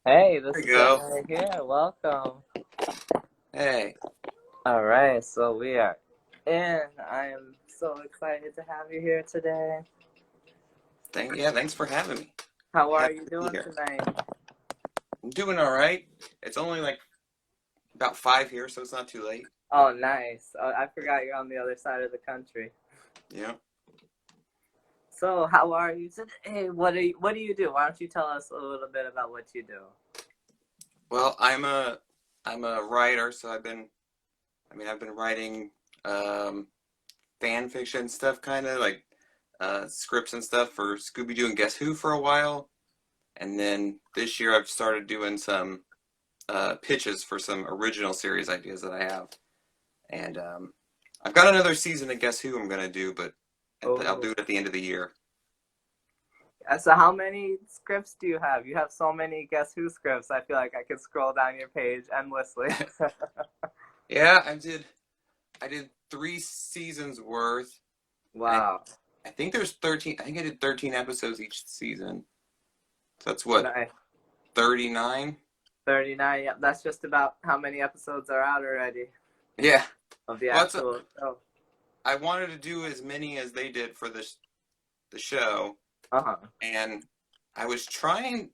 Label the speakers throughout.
Speaker 1: Hey, this
Speaker 2: There
Speaker 1: is
Speaker 2: you go.
Speaker 1: right here. Welcome.
Speaker 2: Hey.
Speaker 1: All right, so we are in. I am so excited to have you here today.
Speaker 2: Thanks for having me.
Speaker 1: How are
Speaker 2: Happy
Speaker 1: you
Speaker 2: to be
Speaker 1: doing
Speaker 2: here.
Speaker 1: tonight?
Speaker 2: I'm doing all right. It's only like about 5 here, so it's not too late.
Speaker 1: Oh, nice. I forgot you're on the other side of the country.
Speaker 2: Yeah.
Speaker 1: So, how are you today? What do you do? Why don't you tell us a little bit about what you do?
Speaker 2: Well, I'm a writer, so I've been writing fan fiction stuff, kind of like scripts and stuff for Scooby-Doo and Guess Who for a while, and then this year I've started doing some pitches for some original series ideas that I have, and I've got another season of Guess Who I'm gonna do, but I'll
Speaker 1: Oh,
Speaker 2: do it at the end of the year.
Speaker 1: so how many scripts do you have? You have so many Guess Who scripts. I feel like I could scroll down your page endlessly.
Speaker 2: Yeah, I did 3 seasons worth, and
Speaker 1: Wow.
Speaker 2: I think there's 13. I think I did 13 episodes each season. So that's what,
Speaker 1: Nice.
Speaker 2: 39?
Speaker 1: 39. Yep, that's just about how many episodes are out already
Speaker 2: Yeah.
Speaker 1: of the
Speaker 2: Well,
Speaker 1: actual show.
Speaker 2: I wanted to do as many as they did for the show,
Speaker 1: Uh-huh.
Speaker 2: and I was trying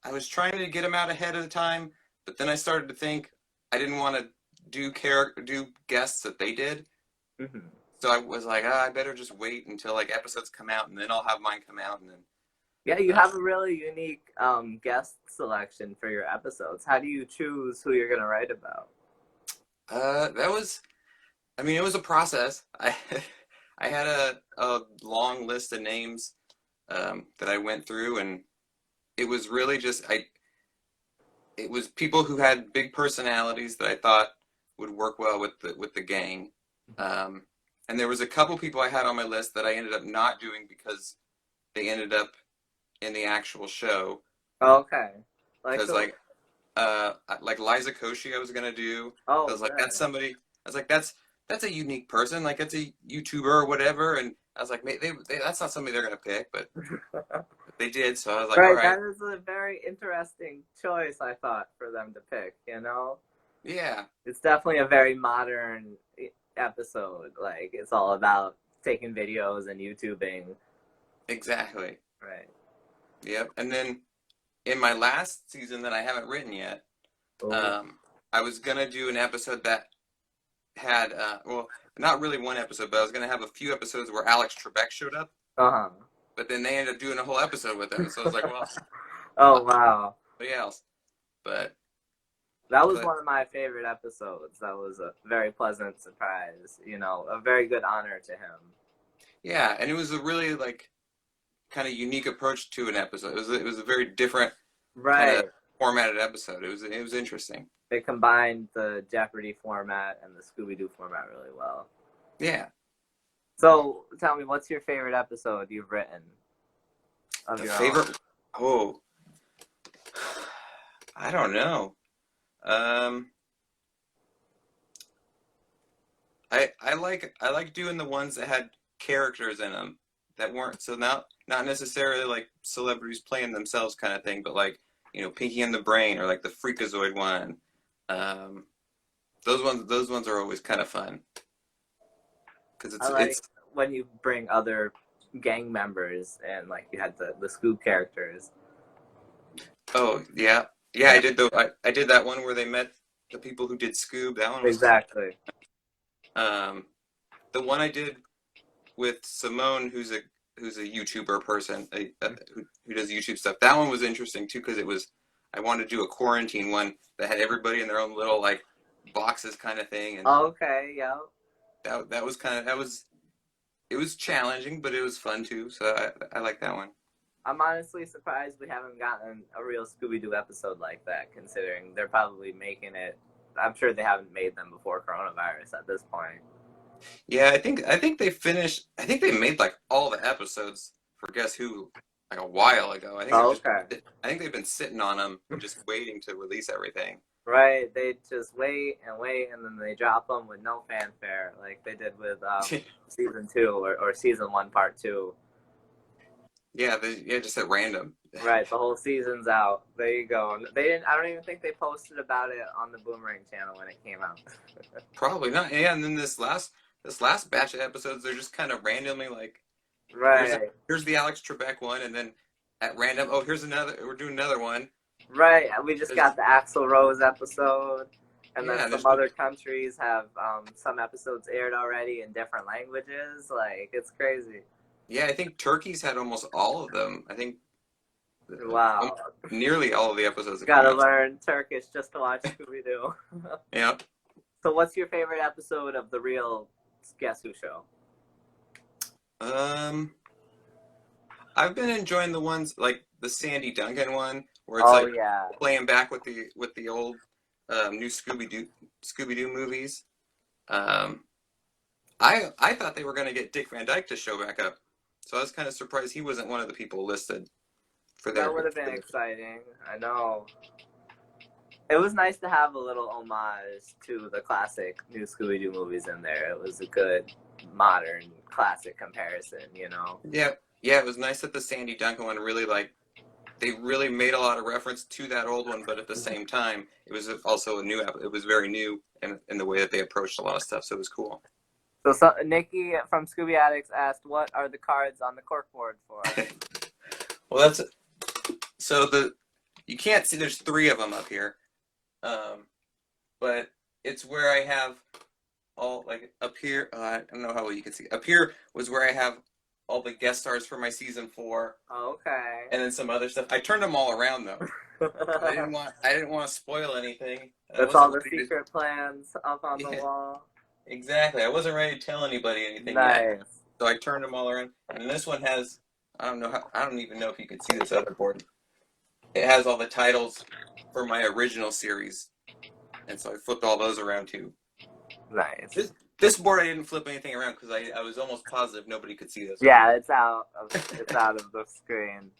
Speaker 2: I was trying to get them out ahead of the time, but then I started to think I didn't want to do guests that they did.
Speaker 1: Hmm.
Speaker 2: So I was like, I better just wait until like episodes come out, and then I'll have mine come out, and then
Speaker 1: Yeah, you
Speaker 2: uh,
Speaker 1: have a really unique guest selection for your episodes. How do you choose who you're gonna write about?
Speaker 2: that was, I mean, it was a process. I had a long list of names that I went through, and it was really just it was people who had big personalities that I thought would work well with the gang. Um, and there was a couple people I had on my list that I ended up not doing because they ended up in the actual show.
Speaker 1: Okay. Like
Speaker 2: Because
Speaker 1: who?
Speaker 2: like Liza Koshy I was gonna do. I
Speaker 1: Oh,
Speaker 2: was like, that's
Speaker 1: good.
Speaker 2: somebody. I was like, that's a unique person. Like it's a YouTuber or whatever. And I was like, that's not somebody they're gonna pick, but they did. So I was like, all
Speaker 1: Right,
Speaker 2: right,
Speaker 1: that is a very interesting choice, I thought, for them to pick, you know?
Speaker 2: yeah,
Speaker 1: It's definitely a very modern episode. Like, it's all about taking videos and YouTubing.
Speaker 2: exactly.
Speaker 1: Right.
Speaker 2: Yep. And then in my last season that I haven't written yet,
Speaker 1: Oh.
Speaker 2: um, I was gonna do an episode that had well, not really one episode, but I was gonna have a few episodes where Alex Trebek showed up,
Speaker 1: Uh-huh.
Speaker 2: but then they ended up doing a whole episode with him. So I was like, well,
Speaker 1: Oh,
Speaker 2: I'll
Speaker 1: wow.
Speaker 2: somebody else. But
Speaker 1: That was
Speaker 2: but
Speaker 1: one of my favorite episodes. That was a very pleasant surprise, you know, a very good honor to him.
Speaker 2: yeah, and it was a really like kind of unique approach to an episode. It was a very different kind of
Speaker 1: Right.
Speaker 2: formatted episode. It was interesting.
Speaker 1: They combined the Jeopardy format and the Scooby-Doo format really well.
Speaker 2: Yeah.
Speaker 1: So, tell me, what's your favorite episode you've written of
Speaker 2: The
Speaker 1: your own?
Speaker 2: favorite. Oh, I don't know. Um, I like doing the ones that had characters in them that weren't so not necessarily like celebrities playing themselves kind of thing, but like Pinky and the Brain or like the Freakazoid one. Um, those ones are always kind of fun because
Speaker 1: I
Speaker 2: it's
Speaker 1: like when you bring other gang members and, like, you had the Scoop characters.
Speaker 2: oh yeah
Speaker 1: Yeah,
Speaker 2: I did that one where they met the people who did Scoob. That one was fun.
Speaker 1: exactly.
Speaker 2: Um, the one I did with Simone, who's a YouTuber person, who does YouTube stuff. That one was interesting too because I wanted to do a quarantine one that had everybody in their own little like boxes kind of thing, and
Speaker 1: Okay, yeah.
Speaker 2: that was kind of that was it was challenging, but it was fun too. So I like that one.
Speaker 1: I'm honestly surprised we haven't gotten a real Scooby-Doo episode like that, considering they're probably making it. I'm sure they haven't made them before coronavirus at this point.
Speaker 2: Yeah, I think they finished. I think they made like all the episodes for Guess Who like a while ago.
Speaker 1: Oh, okay.
Speaker 2: I think they've been sitting on them, just waiting to release everything.
Speaker 1: Right, they just wait and wait, and then they drop them with no fanfare, like they did with season 2 or season 1, part 2.
Speaker 2: Yeah, just at random.
Speaker 1: Right, the whole season's out. There you go. They didn't. I don't even think they posted about it on the Boomerang channel when it came out.
Speaker 2: Probably not. Yeah, and then this last batch of episodes, they're just kind of randomly like,
Speaker 1: Right,
Speaker 2: here's the Alex Trebek one, and then at random, oh, here's another. We're doing another one.
Speaker 1: right. We just
Speaker 2: There's,
Speaker 1: got the Axl Rose episode, and then
Speaker 2: yeah,
Speaker 1: some
Speaker 2: there's
Speaker 1: other countries have some episodes aired already in different languages. Like it's crazy.
Speaker 2: yeah. I think Turkey's had almost all of them. I think
Speaker 1: Wow,
Speaker 2: nearly all of the episodes have come
Speaker 1: gotta
Speaker 2: out.
Speaker 1: learn Turkish just to watch Scooby-Doo.
Speaker 2: Yeah.
Speaker 1: So, what's your favorite episode of the real Guess Who show?
Speaker 2: I've been enjoying the ones like the Sandy Duncan one, where it's
Speaker 1: Oh
Speaker 2: like
Speaker 1: yeah,
Speaker 2: playing back with the old new Scooby-Doo movies. Um, I thought they were going to get Dick Van Dyke to show back up, so I was kind of surprised he wasn't one of the people listed for their.
Speaker 1: that would have been exciting. I know. It was nice to have a little homage to the classic new Scooby-Doo movies in there. It was a good modern classic comparison, you know.
Speaker 2: Yeah, yeah, it was nice that the Sandy Duncan one really they really made a lot of reference to that old one, but at the same time, it was also it was very new in the way that they approached a lot of stuff, so it was cool.
Speaker 1: So Nikki from Scooby Addicts asked, "What are the cards on the corkboard for?"
Speaker 2: Well, you can't see. There's 3 of them up here, but it's where I have all like up here. I don't know how well you can see. Up here was where I have all the guest stars for my season 4,
Speaker 1: Okay.
Speaker 2: and then some other stuff. I turned them all around though. I didn't want to spoil anything.
Speaker 1: That's all the secret plans up on the wall.
Speaker 2: Exactly. I wasn't ready to tell anybody anything
Speaker 1: Nice.
Speaker 2: yet. So I turned them all around. And this one has, I don't even know if you can see this other board. It has all the titles for my original series. And so I flipped all those around too.
Speaker 1: Nice.
Speaker 2: This board I didn't flip anything around because I was almost positive nobody could see this.
Speaker 1: Yeah, it's out of the screen.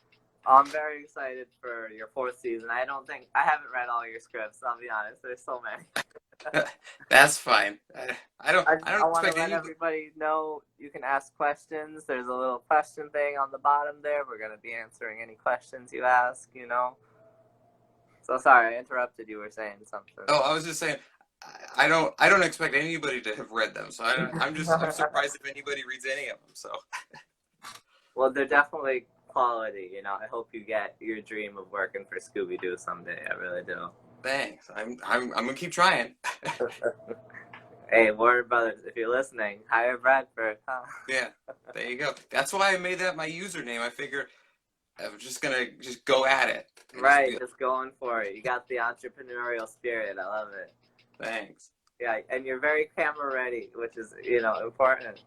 Speaker 1: I'm very excited for your 4th season. I haven't read all your scripts. I'll be honest. There's so many.
Speaker 2: That's fine. I don't
Speaker 1: want to
Speaker 2: expect
Speaker 1: let everybody know you can ask questions. There's a little question thing on the bottom there. We're going to be answering any questions you ask, you know. So sorry, I interrupted. You were saying something.
Speaker 2: Oh, I was just saying, I don't expect anybody to have read them. So I'm surprised if anybody reads any of them. So.
Speaker 1: Well, they're definitely quality, you know. I hope you get your dream of working for Scooby-Doo someday. I really do.
Speaker 2: Thanks. I'm gonna keep trying.
Speaker 1: Hey, Warner Brothers, if you're listening, hire Bradford. Huh?
Speaker 2: Yeah, there you go. That's why I made that my username. I figured I'm just gonna go at it.
Speaker 1: Right, just going for it. You got the entrepreneurial spirit. I love it.
Speaker 2: Thanks.
Speaker 1: Yeah, and you're very camera ready, which is, you know, important.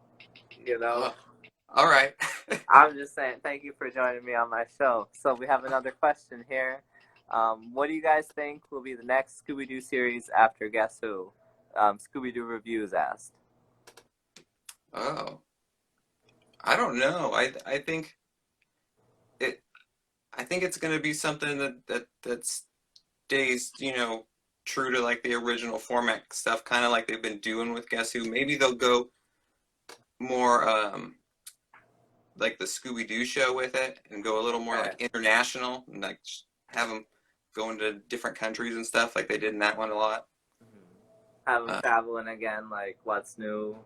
Speaker 1: You know.
Speaker 2: All right.
Speaker 1: I'm just saying, thank you for joining me on my show. So we have another question here. What do you guys think will be the next Scooby-Doo series after Guess Who? Scooby-Doo Reviews asked.
Speaker 2: Oh, I don't know. I think it's going to be something that stays, you know, true to like the original format stuff, kind of like they've been doing with Guess Who. Maybe they'll go more like the Scooby-Doo show with it and go a little more like international and like have them go into different countries and stuff like they did in that one a lot.
Speaker 1: Have them traveling again, like What's New.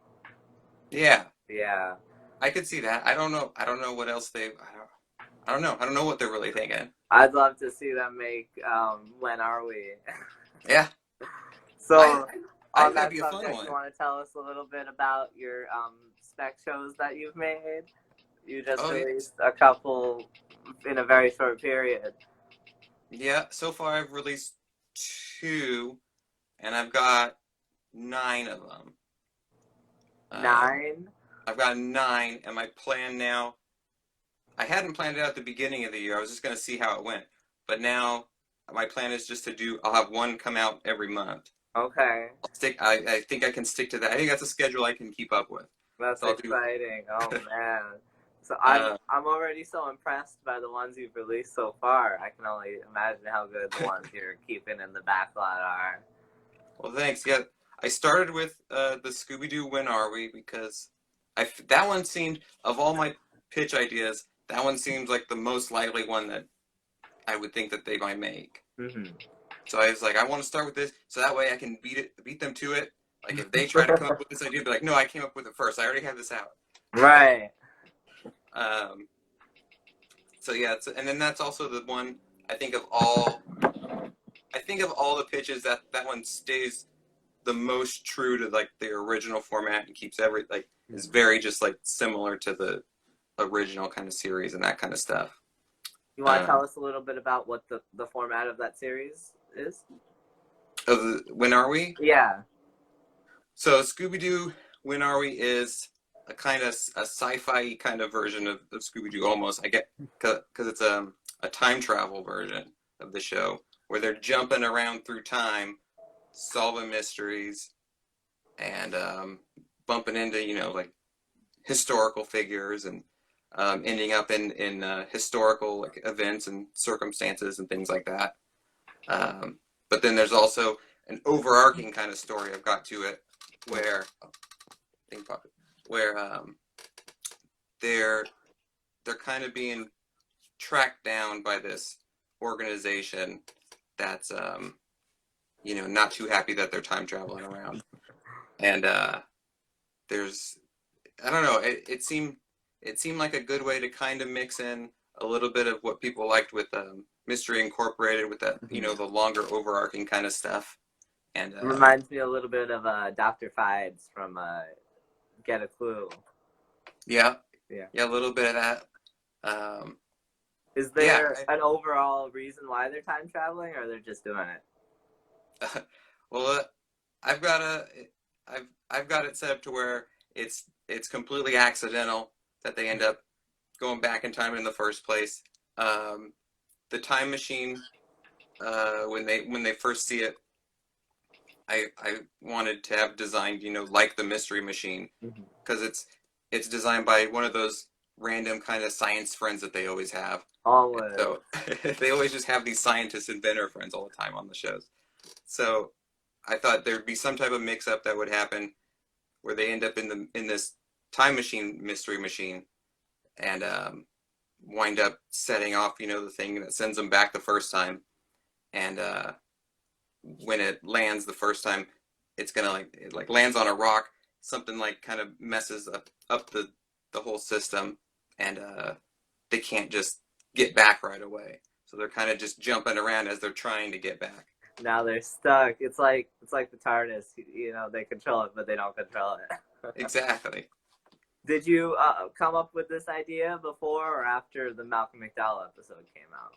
Speaker 2: Yeah.
Speaker 1: Yeah.
Speaker 2: I could see that. I don't know what else I don't know. I don't know what they're really thinking.
Speaker 1: I'd love to see them make When Are We?
Speaker 2: Yeah.
Speaker 1: So on
Speaker 2: that'd
Speaker 1: that
Speaker 2: be a fun
Speaker 1: subject,
Speaker 2: one.
Speaker 1: you want to tell us a little bit about your spec shows that you've made? You just released a couple in a very short period.
Speaker 2: Yeah, so far I've released 2, and I've got 9 of them.
Speaker 1: 9?
Speaker 2: I've got 9, and my plan now, I hadn't planned it out at the beginning of the year. I was just going to see how it went. But now my plan is just I'll have 1 come out every month.
Speaker 1: Okay.
Speaker 2: I think I can stick to that. I think that's a schedule I can keep up with.
Speaker 1: That's exciting. Oh, man. So I'm already so impressed by the ones you've released so far. I can only imagine how good the ones you're keeping in the backlot are.
Speaker 2: Well, thanks. Yeah, I started with the Scooby-Doo When Are We because that one seemed, of all my pitch ideas, that one seems like the most likely one that I would think that they might make.
Speaker 1: Mm-hmm.
Speaker 2: So I was like, I want to start with this, so that way I can beat them to it. Like if they try to come up with this idea, I'd be like, no, I came up with it first. I already have this out.
Speaker 1: Right.
Speaker 2: So yeah, and then that's also the one I think of all. I think of all the pitches that one stays the most true to like the original format and keeps is very just like similar to the original kind of series and that kind of stuff.
Speaker 1: You want to tell us a little bit about what the format of that series is?
Speaker 2: When Are We?
Speaker 1: Yeah.
Speaker 2: So Scooby-Doo When Are We is a kind of a sci-fi kind of version of Scooby-Doo almost. I get because it's a time travel version of the show where they're jumping around through time, solving mysteries, and bumping into like historical figures and ending up in historical like events and circumstances and things like that. But then there's also an overarching kind of story I've got to it where they're kind of being tracked down by this organization that's not too happy that they're time traveling around, and there's I don't know, it seemed like a good way to kind of mix in a little bit of what people liked with Mystery Incorporated with that the longer overarching kind of stuff. And
Speaker 1: it reminds me a little bit of Dr. Fides from Get a Clue.
Speaker 2: Yeah, a little bit of that.
Speaker 1: Is there an overall reason why they're time traveling, or they're just doing it?
Speaker 2: Well, I've got it set up to where it's completely accidental that they end up going back in time in the first place. The time machine, when they first see it, I wanted to have designed like the Mystery Machine, because it's designed by one of those random kind of science friends that they always have.
Speaker 1: Always.
Speaker 2: So they always just have these scientist inventor friends all the time on the shows. So I thought there'd be some type of mix-up that would happen where they end up in this time machine, Mystery Machine, and wind up setting off the thing that sends them back the first time. And when it lands the first time, it's gonna it lands on a rock, something kind of messes up the whole system, and they can't just get back right away. So they're kind of just jumping around as they're trying to get back.
Speaker 1: Now they're stuck. It's like the TARDIS. They control it, but they don't control it.
Speaker 2: Exactly.
Speaker 1: Did you come up with this idea before or after the Malcolm McDowell episode came out?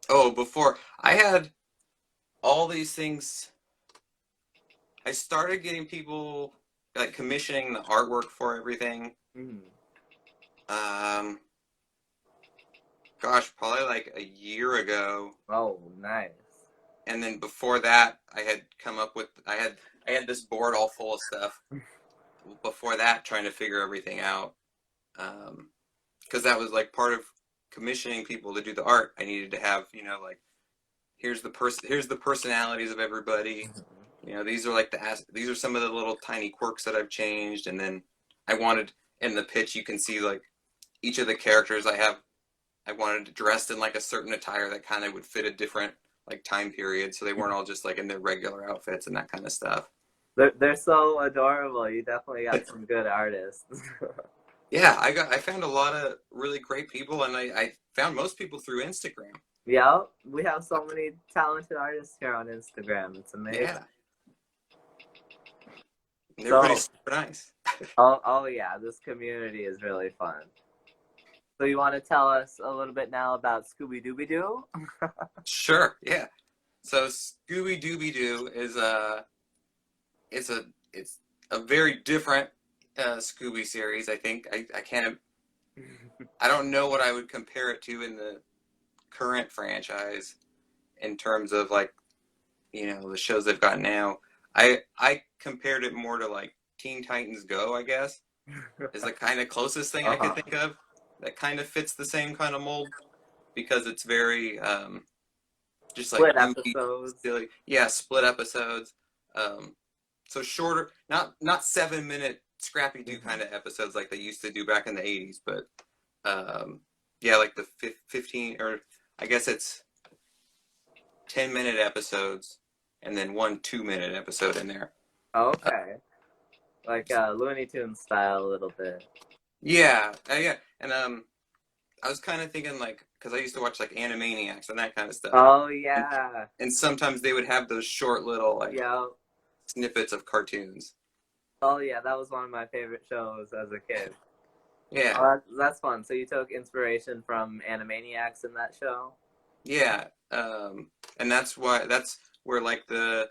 Speaker 2: Oh, before. I had all these things. I started getting people commissioning the artwork for everything. Gosh, probably a year ago.
Speaker 1: Oh, nice.
Speaker 2: And then before that, I had come up with I had this board all full of stuff. Before that, trying to figure everything out, because that was part of commissioning people to do the art. I needed to have here's the personalities of everybody. These are these are some of the little tiny quirks that I've changed, and then I wanted in the pitch you can see each of the characters I wanted dressed in a certain attire that kind of would fit a different time period, so they weren't all just in their regular outfits and that kind of stuff.
Speaker 1: They're so adorable. You definitely got some good artists.
Speaker 2: Yeah, I found a lot of really great people, and I found most people through Instagram.
Speaker 1: Yeah, we have so many talented artists here on Instagram. It's amazing.
Speaker 2: Yeah. And everybody's super nice.
Speaker 1: Oh yeah, this community is really fun. So you want to tell us a little bit now about Scooby-Doo?
Speaker 2: Sure, yeah. So Scooby-Doo is it's a very different Scooby series. I think I can't. I don't know what I would compare it to in the current franchise in terms of the shows they've got now. I compared it more to Teen Titans Go, I guess, is the kind of closest thing I could
Speaker 1: Uh-huh.
Speaker 2: think of that kind of fits the same kind of mold because it's very just like
Speaker 1: Split
Speaker 2: goofy,
Speaker 1: episodes.
Speaker 2: silly. Yeah, split episodes. Um, so shorter, not 7 minute Scrappy Doo
Speaker 1: Hmm.
Speaker 2: kind of episodes like they used to do back in the '80s, but yeah, like the 15 or I guess it's 10-minute episodes and then one 2-minute episode in there. Uh,
Speaker 1: Okay. Like Looney Tunes style a little bit.
Speaker 2: yeah, yeah, and I was kind of thinking like because I used to watch like Animaniacs and that kind of stuff,
Speaker 1: Oh
Speaker 2: and
Speaker 1: yeah.
Speaker 2: and sometimes they would have those short little like
Speaker 1: Yeah.
Speaker 2: snippets of cartoons.
Speaker 1: Oh yeah, that was one of my favorite shows as a kid.
Speaker 2: Yeah,
Speaker 1: Oh, that's fun. So you took inspiration from Animaniacs in that show?
Speaker 2: yeah, and that's where like the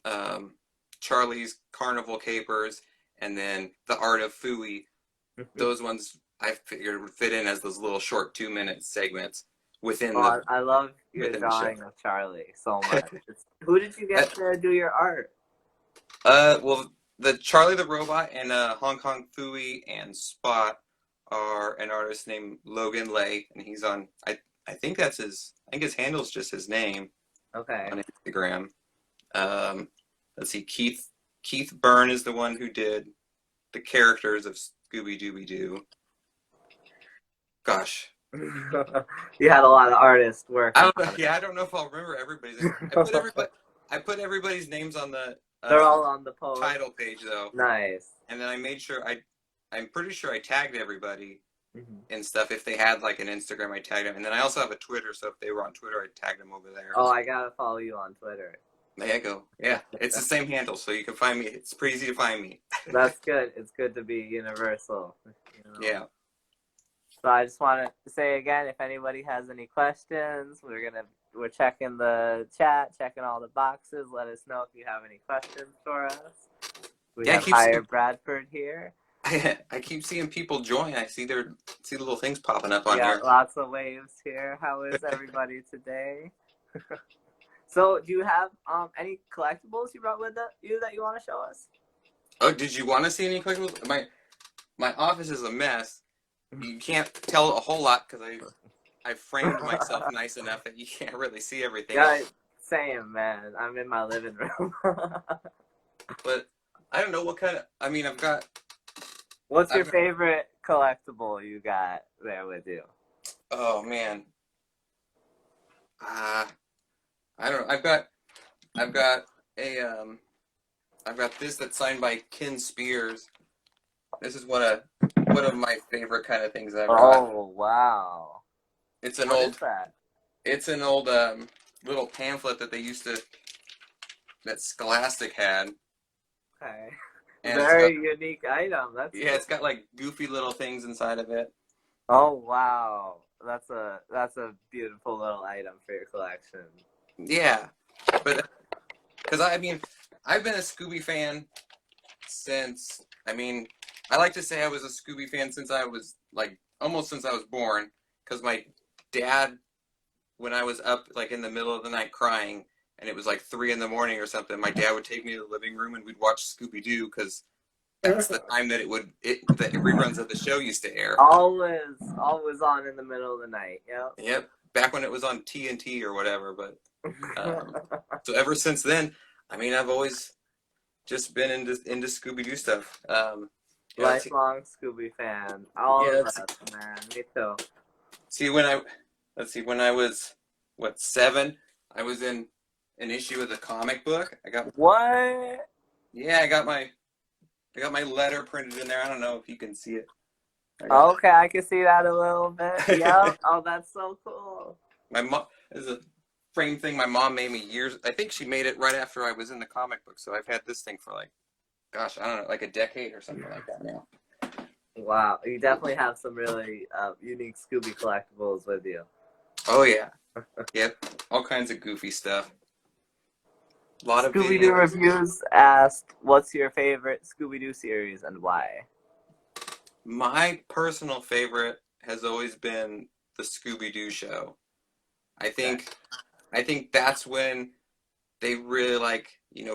Speaker 2: um, Charlie's Carnival Capers and then the Art of Fooey, those ones I figured would fit in as those little short 2 minute segments within
Speaker 1: Oh,
Speaker 2: the
Speaker 1: I love your
Speaker 2: within the show.
Speaker 1: drawing of Charlie so much. Who did you get
Speaker 2: That,
Speaker 1: to do your art?
Speaker 2: well, the Charlie the Robot and Hong Kong Fooey and Spot are an artist named Logan Lay, and he's on. I think that's his. I think his handle's just his name
Speaker 1: Okay.
Speaker 2: on Instagram. Um, let's see, Keith Byrne is the one who did the characters of Scooby-Dooby-Doo. Gosh,
Speaker 1: You had a lot of artists
Speaker 2: I
Speaker 1: working
Speaker 2: don't know.
Speaker 1: on
Speaker 2: Yeah, I don't know if I'll remember everybody's name.
Speaker 1: it.
Speaker 2: I put everybody's names on the
Speaker 1: They're all on the post.
Speaker 2: title page though,
Speaker 1: Nice.
Speaker 2: and then I made sure I'm pretty sure I tagged everybody
Speaker 1: Hmm.
Speaker 2: and stuff. If they had like an Instagram, I tagged them, and then I also have a Twitter. So if they were on Twitter, I tagged them over there.
Speaker 1: Oh, I gotta follow you on Twitter.
Speaker 2: There you go. Yeah, it's the same handle, so you can find me. It's pretty easy to find me.
Speaker 1: That's good. It's good to be universal. You know?
Speaker 2: Yeah.
Speaker 1: So I just want to say again, if anybody has any questions, we're checking the chat, checking all the boxes. Let us know if you have any questions for us. We
Speaker 2: Yeah,
Speaker 1: have Higher Bradford here.
Speaker 2: I keep seeing people join. I see the little things popping up on here.
Speaker 1: Lots of waves here. How is everybody today? So, do you have any collectibles you brought with you that you want to show us?
Speaker 2: Oh, did you want to see any collectibles? My office is a mess. You can't tell a whole lot because I framed myself nice enough that you can't really see everything.
Speaker 1: Yeah, same man. I'm in my living room.
Speaker 2: But I don't know what kind of. I mean,
Speaker 1: What's your favorite collectible you got there with you?
Speaker 2: Oh man. I don't know. I've got this that's signed by Ken Spears. This is one of my favorite kind of things I've got.
Speaker 1: Oh wow!
Speaker 2: It's an
Speaker 1: What
Speaker 2: old
Speaker 1: is that?
Speaker 2: it's an old little pamphlet that Scholastic had.
Speaker 1: Okay.
Speaker 2: And
Speaker 1: Very unique item. That's
Speaker 2: yeah, it's got like goofy little things inside of it.
Speaker 1: Oh wow! That's a beautiful little item for your collection.
Speaker 2: Yeah, but because I mean, I've been a Scooby fan since. I mean, I like to say I was a Scooby fan since I was like almost since I was born. Because my dad, when I was up like in the middle of the night crying, and it was like 3 in the morning or something, my dad would take me to the living room and we'd watch Scooby-Doo because that's the time that the reruns of the show used to air.
Speaker 1: Always on in the middle of the night.
Speaker 2: Yep. Back when it was on TNT or whatever, but so ever since then, I mean, I've always just been into Scooby-Doo stuff.
Speaker 1: Lifelong Scooby fan. All of us, man. Me too.
Speaker 2: See, when I was 7, I was in an issue of the comic book.
Speaker 1: What?
Speaker 2: Yeah, I got my letter printed in there. I don't know if you can see it.
Speaker 1: Okay, I can see that a little bit. Yeah. Oh, that's so cool.
Speaker 2: My mom is a frame thing my mom made me years. I think she made it right after I was in the comic book. So I've had this thing for like, gosh, I don't know, like a decade or something like that now.
Speaker 1: Wow, you definitely have some really unique Scooby collectibles with you.
Speaker 2: Oh yeah, yep, all kinds of goofy stuff. A lot of
Speaker 1: Scooby-Doo Reviews asked, "What's your favorite Scooby-Doo series and why?"
Speaker 2: My personal favorite has always been the Scooby-Doo show. I think that's when they really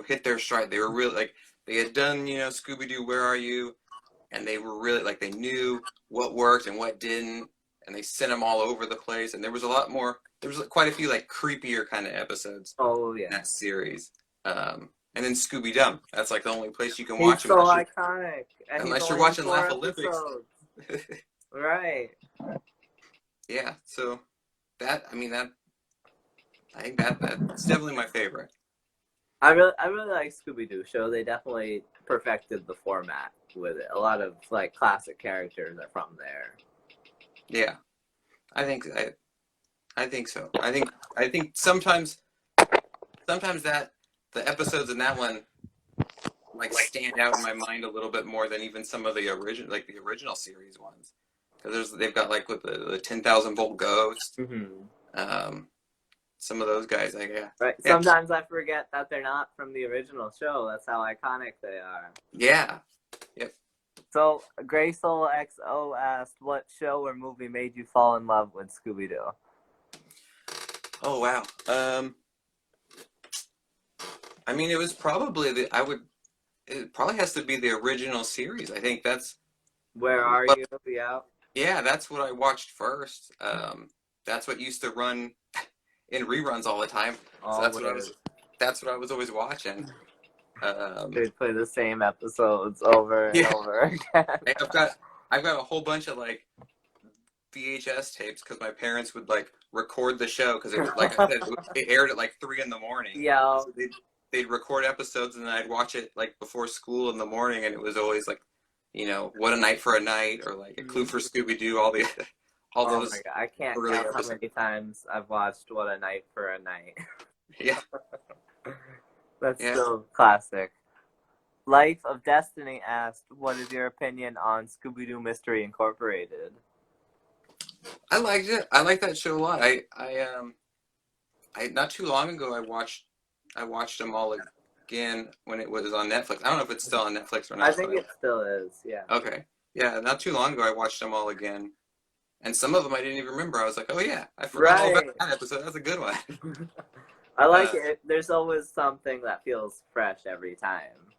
Speaker 2: hit their stride. They were really they had done Scooby-Doo, Where Are You? and they were really like they knew what worked and what didn't, and they sent them all over the place. And there was a lot more. There was quite a few like creepier kind of episodes
Speaker 1: Oh
Speaker 2: in
Speaker 1: yeah.
Speaker 2: that series. And then Scooby-Doo. That's like the only place you can
Speaker 1: He's
Speaker 2: watch him
Speaker 1: so iconic. And he's
Speaker 2: unless you're
Speaker 1: only in
Speaker 2: watching
Speaker 1: 4
Speaker 2: Laugh Olympics.
Speaker 1: episodes. Right.
Speaker 2: Yeah. So that I think that's definitely my favorite.
Speaker 1: I really like Scooby-Doo show. They definitely perfected the format with it. A lot of like classic characters are from there.
Speaker 2: Yeah. I think so. I think sometimes that the episodes in that one like stand out in my mind a little bit more than even some of the original series ones, because they've got like with the 10,000-volt ghost, some of those guys. Like
Speaker 1: Right.
Speaker 2: yeah.
Speaker 1: Sometimes I forget that they're not from the original show. That's how iconic they are.
Speaker 2: Yeah. Yep.
Speaker 1: So Gray Soul XO asked, "What show or movie made you fall in love with Scooby-Doo?"
Speaker 2: Oh wow. I mean, it was probably it probably has to be the original series. I think that's
Speaker 1: Where Are You? Yeah.
Speaker 2: Yeah, that's what I watched first. That's what used to run in reruns all the time. So that's what I was always watching.
Speaker 1: They play the same episodes over and over again.
Speaker 2: I've got a whole bunch of like VHS tapes because my parents would like record the show because it was like I said it aired at like 3 in the morning.
Speaker 1: Yeah.
Speaker 2: So they'd record episodes and then I'd watch it like before school in the morning, and it was always like, What a Night for a Night, or like A Clue for Scooby-Doo, all those.
Speaker 1: Oh my god, I can't count how many times I've watched What a Night for a Night.
Speaker 2: Yeah.
Speaker 1: That's still classic. Life of Destiny asked, "What is your opinion on Scooby-Doo Mystery Incorporated?"
Speaker 2: I liked it. I like that show a lot. I not too long ago I watched them all again when it was on Netflix. I don't know if it's still on Netflix or not.
Speaker 1: I think it still is, yeah.
Speaker 2: Okay. Yeah, not too long ago I watched them all again. And some of them I didn't even remember. I was like, oh yeah, I forgot all about that episode. That's a good one.
Speaker 1: I like it. There's always something that feels fresh every time.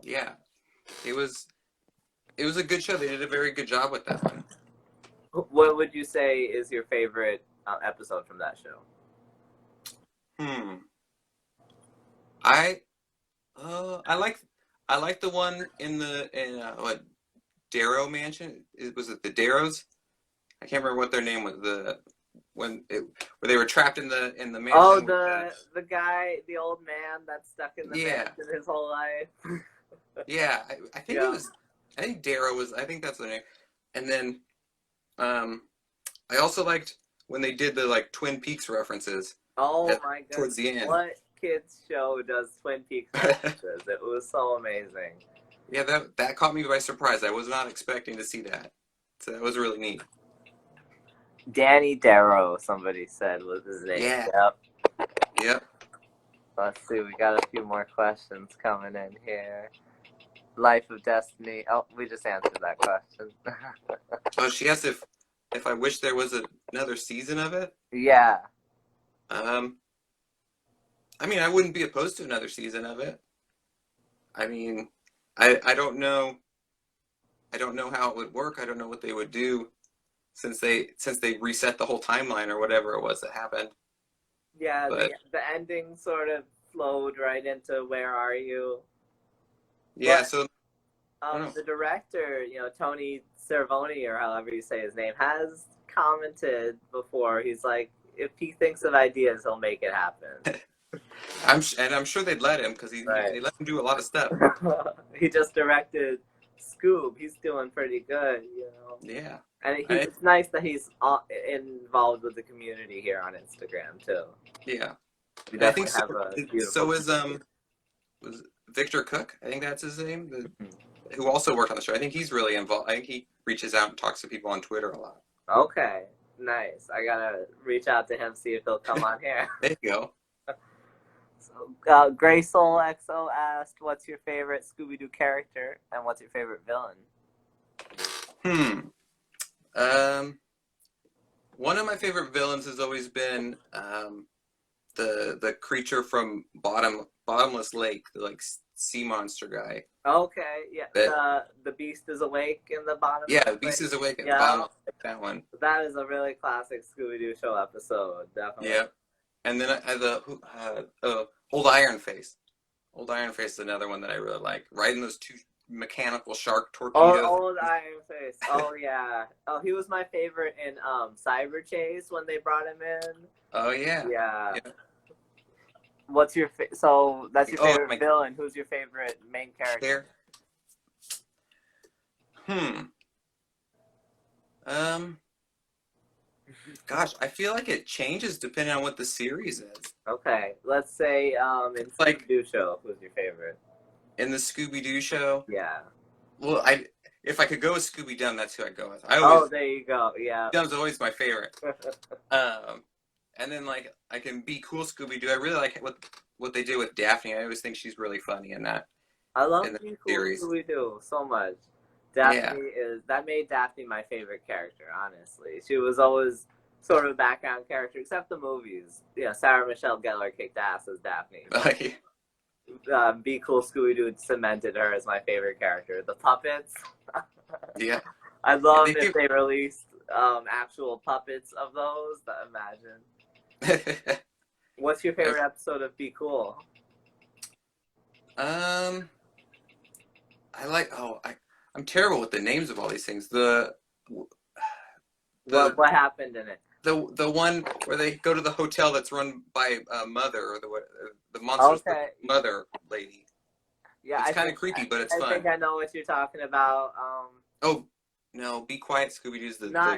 Speaker 2: Yeah. It was a good show. They did a very good job with that one.
Speaker 1: What would you say is your favorite episode from that show?
Speaker 2: I like the one in what, Darrow Mansion? Was it the Darrows? I can't remember what their name was. Where they were trapped in the mansion.
Speaker 1: Oh, the guy, the old man that's stuck in the mansion his whole life.
Speaker 2: Yeah, I think it was. I think Darrow was. I think that's the name. And then, I also liked when they did the like Twin Peaks references.
Speaker 1: Oh my god!
Speaker 2: Towards the end.
Speaker 1: What kids show does Twin Peaks references? It was so amazing.
Speaker 2: Yeah, that caught me by surprise. I was not expecting to see that. So that was really neat.
Speaker 1: Danny Darrow, somebody said, was his name.
Speaker 2: Yeah. Yep.
Speaker 1: Let's see, we got a few more questions coming in here. Life of Destiny. Oh, we just answered that question.
Speaker 2: Oh, she asked if I wish there was another season of it.
Speaker 1: Yeah.
Speaker 2: I mean, I wouldn't be opposed to another season of it. I mean, I don't know. I don't know how it would work. I don't know what they would do since they reset the whole timeline or whatever it was that happened.
Speaker 1: Yeah, but the ending sort of flowed right into Where Are You?
Speaker 2: Yeah,
Speaker 1: but,
Speaker 2: so
Speaker 1: the director, Tony Cervoni, or however you say his name, has commented before. He's like, if he thinks of ideas, he'll make it happen.
Speaker 2: I'm sure they'd let him because they let him do a lot of stuff.
Speaker 1: He just directed Scoob. He's doing pretty good,
Speaker 2: Yeah.
Speaker 1: And it's nice that he's involved with the community here on Instagram too.
Speaker 2: Yeah.
Speaker 1: I think
Speaker 2: so was Victor Cook, I think that's his name, who also worked on the show. I think he's really involved. I think he reaches out and talks to people on Twitter a lot.
Speaker 1: Okay, nice. I gotta reach out to him, see if he'll come on here.
Speaker 2: There you go.
Speaker 1: So, Gray Soul XO asked, "What's your favorite Scooby-Doo character, and what's your favorite villain?"
Speaker 2: One of my favorite villains has always been the creature from Bottomless Lake, the like sea monster guy.
Speaker 1: Okay, yeah.
Speaker 2: That
Speaker 1: The Beast is awake in the bottom.
Speaker 2: Yeah,
Speaker 1: of
Speaker 2: the Beast is awake at the
Speaker 1: Yeah,
Speaker 2: bottom. That one.
Speaker 1: that is a really classic Scooby-Doo show episode, definitely.
Speaker 2: Yeah, and then Old Iron Face. Old Iron Face is another one that I really like. Riding those two mechanical shark
Speaker 1: Oh,
Speaker 2: torpedoes.
Speaker 1: Old Iron Face. Oh yeah. Oh, he was my favorite in Cyber Chase when they brought him in.
Speaker 2: Oh yeah.
Speaker 1: Yeah.
Speaker 2: Yeah.
Speaker 1: What's your so that's your favorite
Speaker 2: my
Speaker 1: villain? Who's your favorite main character?
Speaker 2: Gosh, I feel like it changes depending on what the series is.
Speaker 1: Okay, let's say in Scooby-Doo show, who's your favorite?
Speaker 2: In the Scooby-Doo show?
Speaker 1: Yeah.
Speaker 2: Well, if I could go with Scooby-Doo, that's who I'd go with.
Speaker 1: There you go. Yeah.
Speaker 2: Dumb's always my favorite. And then like I can be cool Scooby-Doo. I really like what they did with Daphne. I always think she's really funny in that.
Speaker 1: I love Be Cool Scooby-Doo so much. Daphne that made Daphne my favorite character, honestly. She was always sort of a background character, except the movies. Yeah, Sarah Michelle Gellar kicked ass as Daphne. Be Cool Scooby-Doo cemented her as my favorite character. The puppets.
Speaker 2: Yeah.
Speaker 1: I'd love if they released actual puppets of those. Imagine. What's your favorite episode of Be Cool?
Speaker 2: I'm terrible with the names of all these things.
Speaker 1: What happened in it?
Speaker 2: The one where they go to the hotel that's run by Mother, or the monster's mother lady. Yeah, it's kind of creepy, but it's fun.
Speaker 1: I think I know what you're talking about.
Speaker 2: Oh no, Be Quiet Scooby-Doo's that's
Speaker 1: my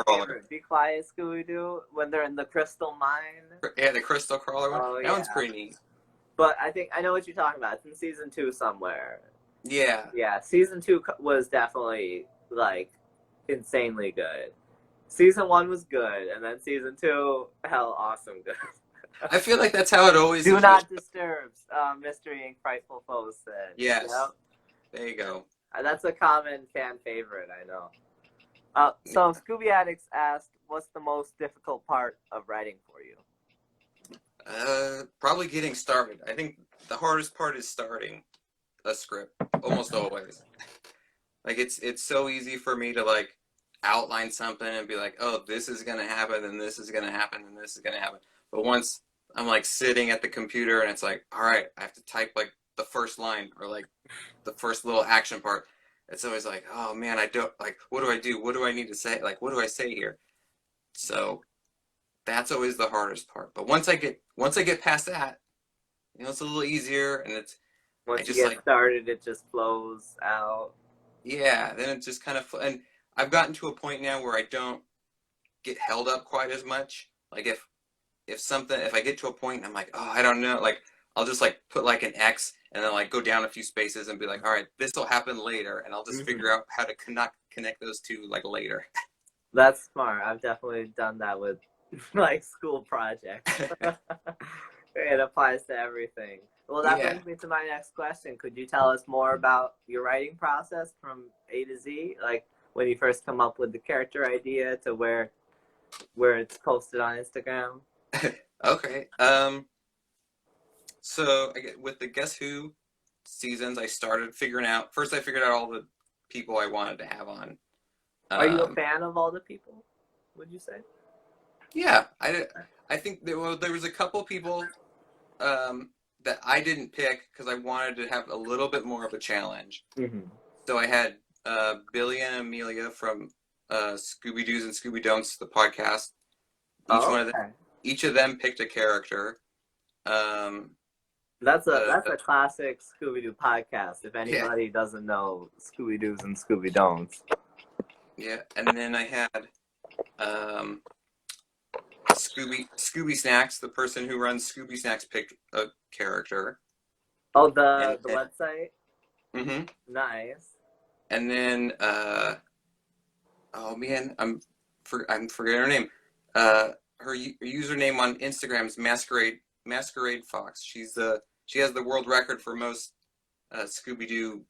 Speaker 1: favorite. Be Quiet Scooby-Doo when they're in the crystal mine.
Speaker 2: Yeah, the crystal crawler one. That one's pretty neat.
Speaker 1: But I think I know what you're talking about. It's in season 2 somewhere.
Speaker 2: Yeah.
Speaker 1: Yeah, season 2 was definitely like insanely good. Season 1 was good, and then season 2, awesome good.
Speaker 2: I feel like that's how it always
Speaker 1: Do not disturb, Mystery and Frightful Foes said.
Speaker 2: Yes. Yep. There you go.
Speaker 1: That's a common fan favorite, I know. So Scooby Addicts asked, what's the most difficult part of writing for you?
Speaker 2: Probably getting started. I think the hardest part is starting a script, almost always. Like it's so easy for me to like outline something and be like, oh, this is gonna happen, and this is gonna happen, and this is gonna happen. But once I'm like sitting at the computer and it's like, all right, I have to type like the first line or like the first little action part. It's always like, oh man, I don't like. What do I do? What do I need to say? Like, what do I say here? So that's always the hardest part. But once I get past that, it's a little easier, and it's
Speaker 1: once you get started, it just flows out.
Speaker 2: Yeah, then it just kind of and I've gotten to a point now where I don't get held up quite as much. Like if I get to a point and I'm like, oh, I don't know, like I'll just like put like an X and then like go down a few spaces and be like, all right, this will happen later, and I'll just figure out how to connect those two like later.
Speaker 1: That's smart. I've definitely done that with like school projects. It applies to everything. Well, that brings me to my next question. Could you tell us more about your writing process from A to Z? Like when you first come up with the character idea to where it's posted on Instagram?
Speaker 2: Okay. So with the Guess Who seasons, I started figuring out. First, I figured out all the people I wanted to have on.
Speaker 1: Are you a fan of all the people? Would you say?
Speaker 2: Yeah, I think there was a couple people that I didn't pick because I wanted to have a little bit more of a challenge. Mm-hmm. So I had Billy and Amelia from Scooby-Doo's and Scooby-Don'ts, the podcast. Each of them picked a character.
Speaker 1: That's a classic Scooby-Doo podcast. If anybody doesn't know Scooby-Doo's and Scooby-Don'ts.
Speaker 2: Yeah, and then I had Scooby Snacks, the person who runs Scooby Snacks, picked a character.
Speaker 1: Oh, the website?
Speaker 2: Mm-hmm.
Speaker 1: Nice.
Speaker 2: And then, oh man, I'm forgetting her name. Her username on Instagram is Masquerade Fox. She has the world record for most Scooby-Doo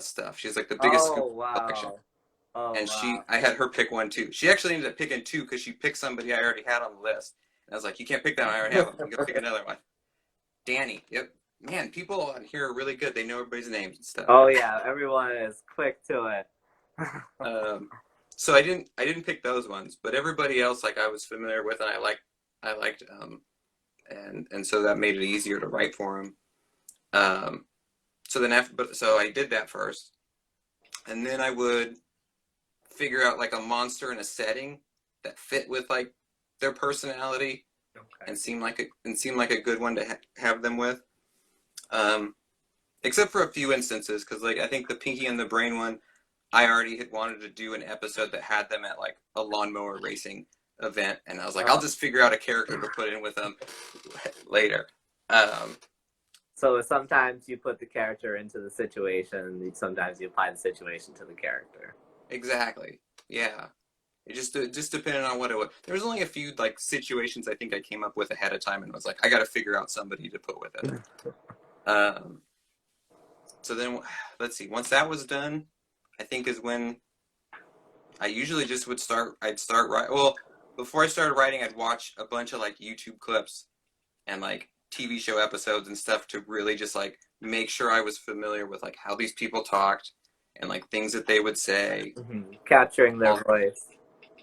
Speaker 2: stuff. She's like the biggest Scooby collection. Oh, and I had her pick one too. She actually ended up picking two because she picked somebody I already had on the list. And I was like, you can't pick that one, I already have them. You go pick another one. Danny, yep. man, people on here are really good. They know everybody's names and stuff.
Speaker 1: Oh yeah, everyone is quick to it.
Speaker 2: Um, so I didn't pick those ones, but everybody else like I was familiar with and I liked and so that made it easier to write for them. Um, so then so I did that first, and then I would figure out like a monster in a setting that fit with like their personality
Speaker 1: Okay.
Speaker 2: and seemed like a good one to have them with. Um, except for a few instances, because like I think the Pinky and the Brain one, I already had wanted to do an episode that had them at like a lawnmower racing event, and I was like, I'll just figure out a character to put in with them later. Um,
Speaker 1: So sometimes you put the character into the situation, sometimes you apply the situation to the character.
Speaker 2: exactly. Yeah. It just depended on what it was. There was only a few like situations I think I came up with ahead of time and was like, I got to figure out somebody to put with it. Um, so then let's see. Once that was done, I think is when I usually just would start. I'd start writing. Well, before I started writing, I'd watch a bunch of like YouTube clips and like TV show episodes and stuff to really just like make sure I was familiar with like how these people talked and like things that they would say.
Speaker 1: Capturing their
Speaker 2: All,
Speaker 1: voice.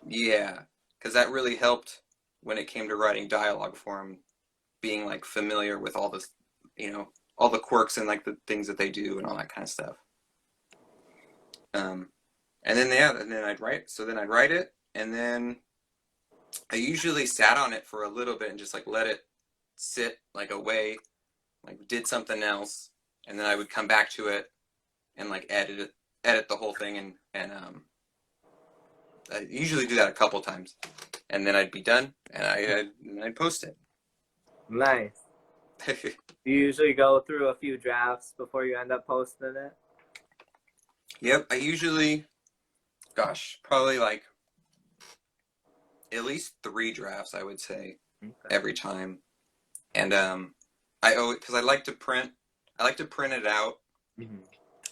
Speaker 2: yeah, because that really helped when it came to writing dialogue for them, being like familiar with all this, all the quirks and like the things that they do and all that kind of stuff. Um, and then yeah, and then I'd write. So then I'd write it, and then I usually sat on it for a little bit and just like let it sit like away, like did something else, and then I would come back to it and like edit the whole thing, and I usually do that a couple times, and then I'd be done, and I'd post it.
Speaker 1: Nice. You usually go through a few drafts before you end up posting it?
Speaker 2: Yep, I usually, gosh, probably like at least 3 drafts, I would say,
Speaker 1: Okay.
Speaker 2: every time. And because I like to print it out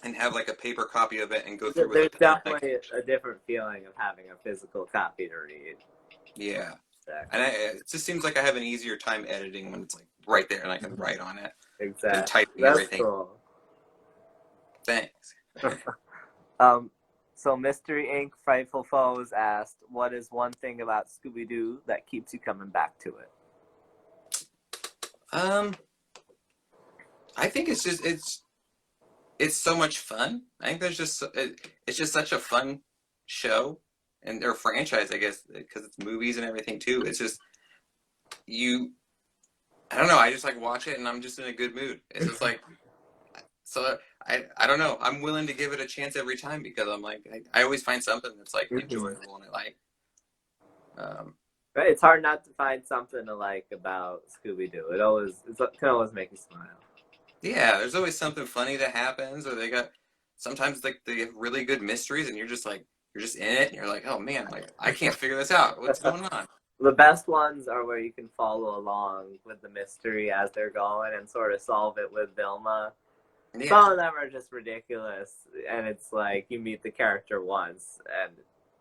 Speaker 2: and have like a paper copy of it and go through with a
Speaker 1: There's
Speaker 2: pen.
Speaker 1: definitely a different feeling of having a physical copy to read.
Speaker 2: Yeah,
Speaker 1: Exactly.
Speaker 2: and it just seems like I have an easier time editing when it's like right there and I can write on it than
Speaker 1: Exactly.
Speaker 2: typing
Speaker 1: That's
Speaker 2: everything.
Speaker 1: cool.
Speaker 2: Thanks.
Speaker 1: So Mystery Inc. Frightful Foes asked, what is one thing about Scooby-Doo that keeps you coming back to it?
Speaker 2: I think it's so much fun. I think it's just such a fun show or franchise, I guess, because it's movies and everything too. It's just you. I don't know. I just like watch it and I'm just in a good mood. It's just like so. I don't know. I'm willing to give it a chance every time because I'm like I always find something that's like enjoyable and I like.
Speaker 1: Right, it's hard not to find something to like about Scooby-Doo. It can always make you smile.
Speaker 2: Yeah, there's always something funny that happens, or sometimes like they have really good mysteries, and you're just in it, and you're like, oh man, like I can't figure this out. What's going on?
Speaker 1: The best ones are where you can follow along with the mystery as they're going and sort of solve it with Vilma.
Speaker 2: Yeah.
Speaker 1: Some of them are just ridiculous, and it's like you meet the character once and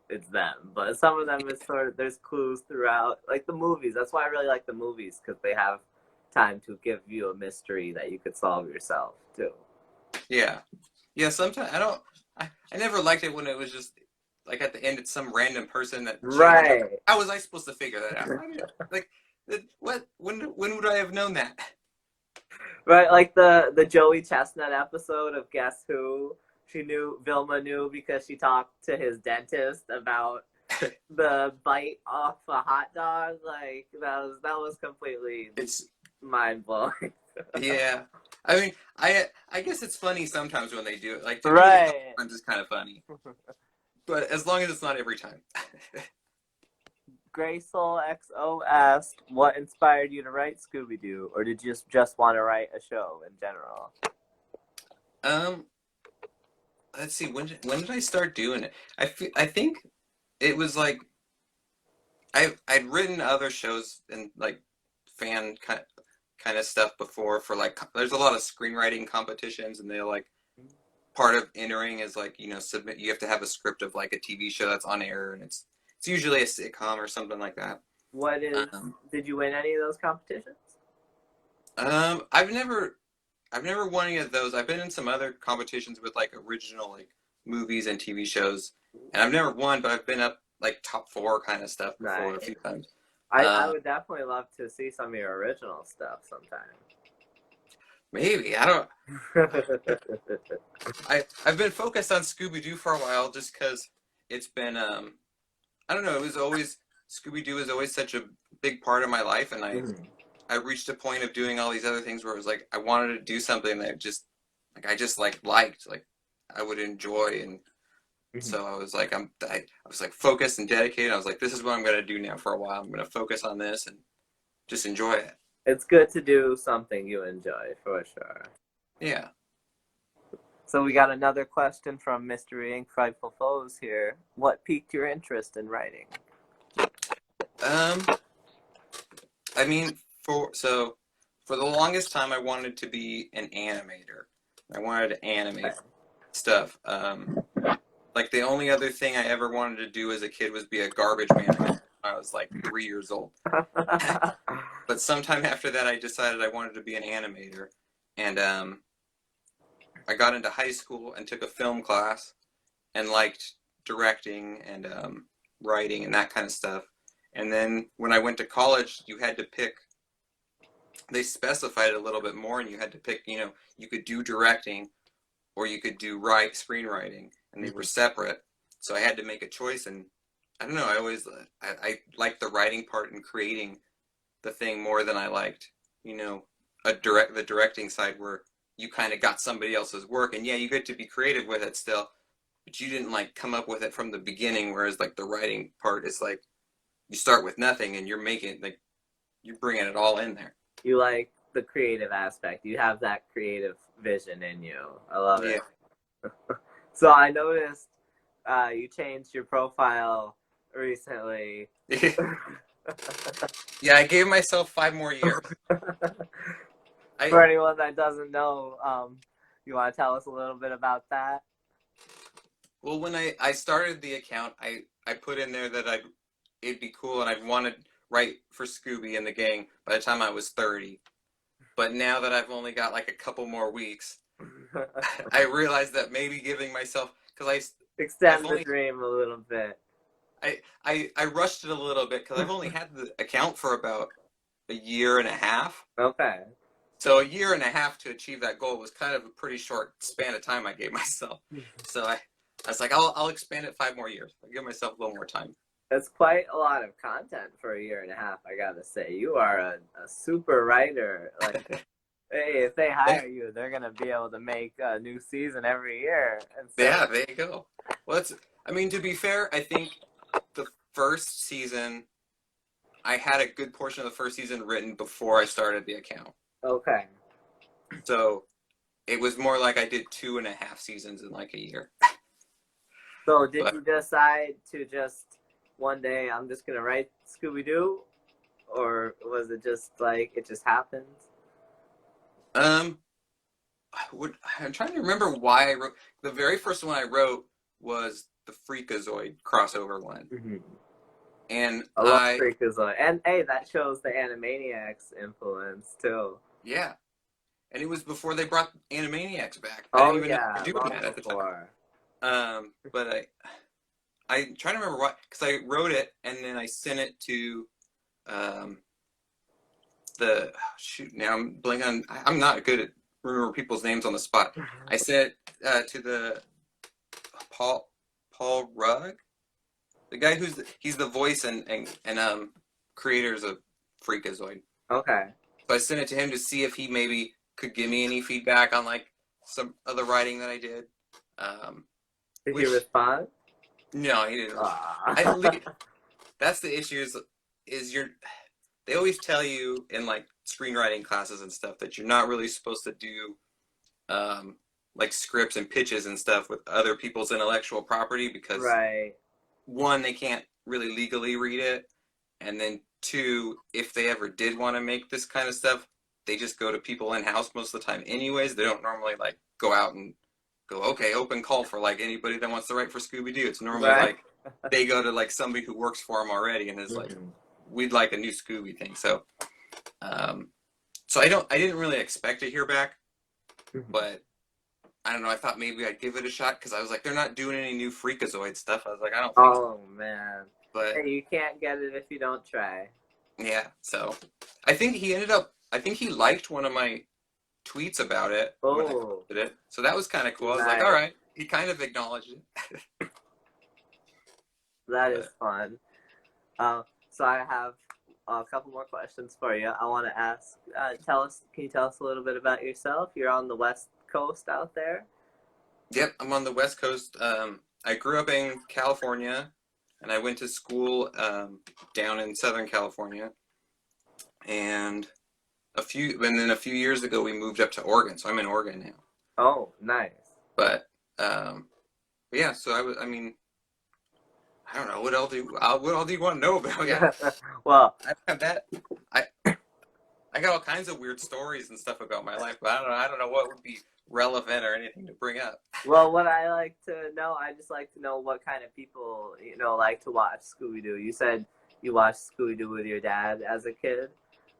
Speaker 1: it's them. But some of them is sort of there's clues throughout, like the movies. That's why I really like the movies because they have time to give you a mystery that you could solve yourself too.
Speaker 2: Yeah. Sometimes I never liked it when it was just like at the end it's some random person that
Speaker 1: Right.
Speaker 2: How was I supposed to figure that out? Like what? When would I have known that?
Speaker 1: Right, like the Joey Chestnut episode of Guess Who. Vilma knew because she talked to his dentist about the bite off a hot dog. Like that was completely mind blowing.
Speaker 2: Yeah, I mean, I guess it's funny sometimes when they do it. Like to
Speaker 1: right.
Speaker 2: me, sometimes it's kind of funny, but as long as it's not every time.
Speaker 1: Graysoul XO asked, "What inspired you to write Scooby-Doo, or did you just want to write a show in general?"
Speaker 2: Let's see. When did I start doing it? I think it was like I'd written other shows and like fan kind of stuff before for like there's a lot of screenwriting competitions and they're like part of entering is like submit you have to have a script of like a TV show that's on air and it's usually a sitcom or something like that.
Speaker 1: Did you win any of those competitions?
Speaker 2: I've never I've never won any of those. I've been in some other competitions with like original like movies and TV shows, and I've never won, but I've been up like top 4 kind of stuff before
Speaker 1: Right.
Speaker 2: a few times.
Speaker 1: I would definitely love to see some of your original stuff sometime.
Speaker 2: Maybe I don't. I've been focused on Scooby-Doo for a while just because it's been I don't know, it was always Scooby-Doo was always such a big part of my life, and I reached a point of doing all these other things where it was like I wanted to do something that just like I just like liked, like I would enjoy, and so I was like I was like focused and dedicated. I was like, this is what I'm gonna do now for a while. I'm gonna focus on this and just enjoy it.
Speaker 1: It's good to do something you enjoy, for sure.
Speaker 2: Yeah.
Speaker 1: So we got another question from Mystery Inc. Frightful Foes here. What piqued your interest in writing?
Speaker 2: I mean, for the longest time, I wanted to be an animator. I wanted to animate stuff. Like the only other thing I ever wanted to do as a kid was be a garbage man when I was like 3 years old. But sometime after that, I decided I wanted to be an animator, and I got into high school and took a film class and liked directing and writing and that kind of stuff. And then when I went to college, you had to pick, they specified it a little bit more, and you had to pick, you know, you could do directing or you could do screenwriting, and they were separate. So I had to make a choice, and I don't know, I liked the writing part and creating the thing more than I liked, you know, the directing side where you kind of got somebody else's work, and yeah, you get to be creative with it still, but you didn't like come up with it from the beginning, whereas like the writing part is like you start with nothing and you're making like you're bringing it all in there.
Speaker 1: You like the creative aspect. You have that creative vision in you. I love it. So I noticed you changed your profile recently.
Speaker 2: Yeah, I gave myself 5 more years.
Speaker 1: For anyone that doesn't know, you want to tell us a little bit about that?
Speaker 2: Well, when I started the account, I put in there that it'd be cool and I'd want to write for Scooby and the gang by the time I was 30. But now that I've only got like a couple more weeks, I realized that maybe giving myself, because
Speaker 1: extend the dream a little bit.
Speaker 2: I rushed it a little bit because I've only had the account for about a year and a half.
Speaker 1: Okay.
Speaker 2: So a year and a half to achieve that goal was kind of a pretty short span of time I gave myself. So I was like, I'll expand it 5 more years. I'll give myself a little more time.
Speaker 1: That's quite a lot of content for a year and a half, I gotta say. You are a super writer. Like, hey, if they hire you, they're gonna be able to make a new season every year. And so,
Speaker 2: yeah, there you go. Well, I mean, to be fair, I think the first season, I had a good portion of the first season written before I started the account.
Speaker 1: Okay.
Speaker 2: So it was more like I did 2.5 seasons in like a year.
Speaker 1: So did you decide to just one day I'm just gonna write Scooby-Doo, or was it just like it just happened?
Speaker 2: I'm trying to remember why I wrote. The very first one I wrote was the Freakazoid crossover one. And
Speaker 1: I love Freakazoid. And hey, that shows the Animaniacs influence too.
Speaker 2: Yeah. And it was before they brought Animaniacs back.
Speaker 1: I
Speaker 2: didn't even
Speaker 1: yeah,
Speaker 2: know they were doing that at the time. But I'm trying to remember why, because I wrote it and then I sent it to now I'm blanking on, I'm not good at remember people's names on the spot. I sent it to the Paul Rugg, the guy he's the voice and creators of Freakazoid.
Speaker 1: Okay.
Speaker 2: So I sent it to him to see if he maybe could give me any feedback on like some of the writing that I did.
Speaker 1: Did he respond?
Speaker 2: No, he didn't. That's the issue is they always tell you in like screenwriting classes and stuff that you're not really supposed to do like scripts and pitches and stuff with other people's intellectual property because one, they can't really legally read it, and then 2, if they ever did want to make this kind of stuff, they just go to people in-house most of the time anyways. They don't normally like go out and go, okay, open call for like anybody that wants to write for Scooby-Doo. It's normally like they go to like somebody who works for them already and is like, we'd like a new Scooby thing. So so I didn't really expect to hear back, but I don't know. I thought maybe I'd give it a shot because I was like, they're not doing any new Freakazoid stuff. I was like, I don't think so.
Speaker 1: Oh man.
Speaker 2: But
Speaker 1: Hey, you can't get it if you don't try.
Speaker 2: yeah, so I think he ended up. I think he liked one of my tweets about it when I
Speaker 1: Oh,
Speaker 2: posted it. So that was kind of cool. I was like, all
Speaker 1: nice.
Speaker 2: right. He kind of acknowledged it.
Speaker 1: That is
Speaker 2: But
Speaker 1: fun. So I have a couple more questions for you. I want to ask, can you tell us a little bit about yourself? You're on the West Coast out there.
Speaker 2: yep, I'm on the West Coast. I grew up in California, and I went to school down in Southern California. And then a few years ago, we moved up to Oregon. So I'm in Oregon now.
Speaker 1: Oh, nice.
Speaker 2: But yeah, so I mean, I don't know what all do you want to know about? Yeah,
Speaker 1: Well,
Speaker 2: I have that. I I got all kinds of weird stories and stuff about my life, but I don't know what would be relevant or anything to bring up.
Speaker 1: well, what I like to know, I just like to know what kind of people, like to watch Scooby-Doo. You said you watched Scooby-Doo with your dad as a kid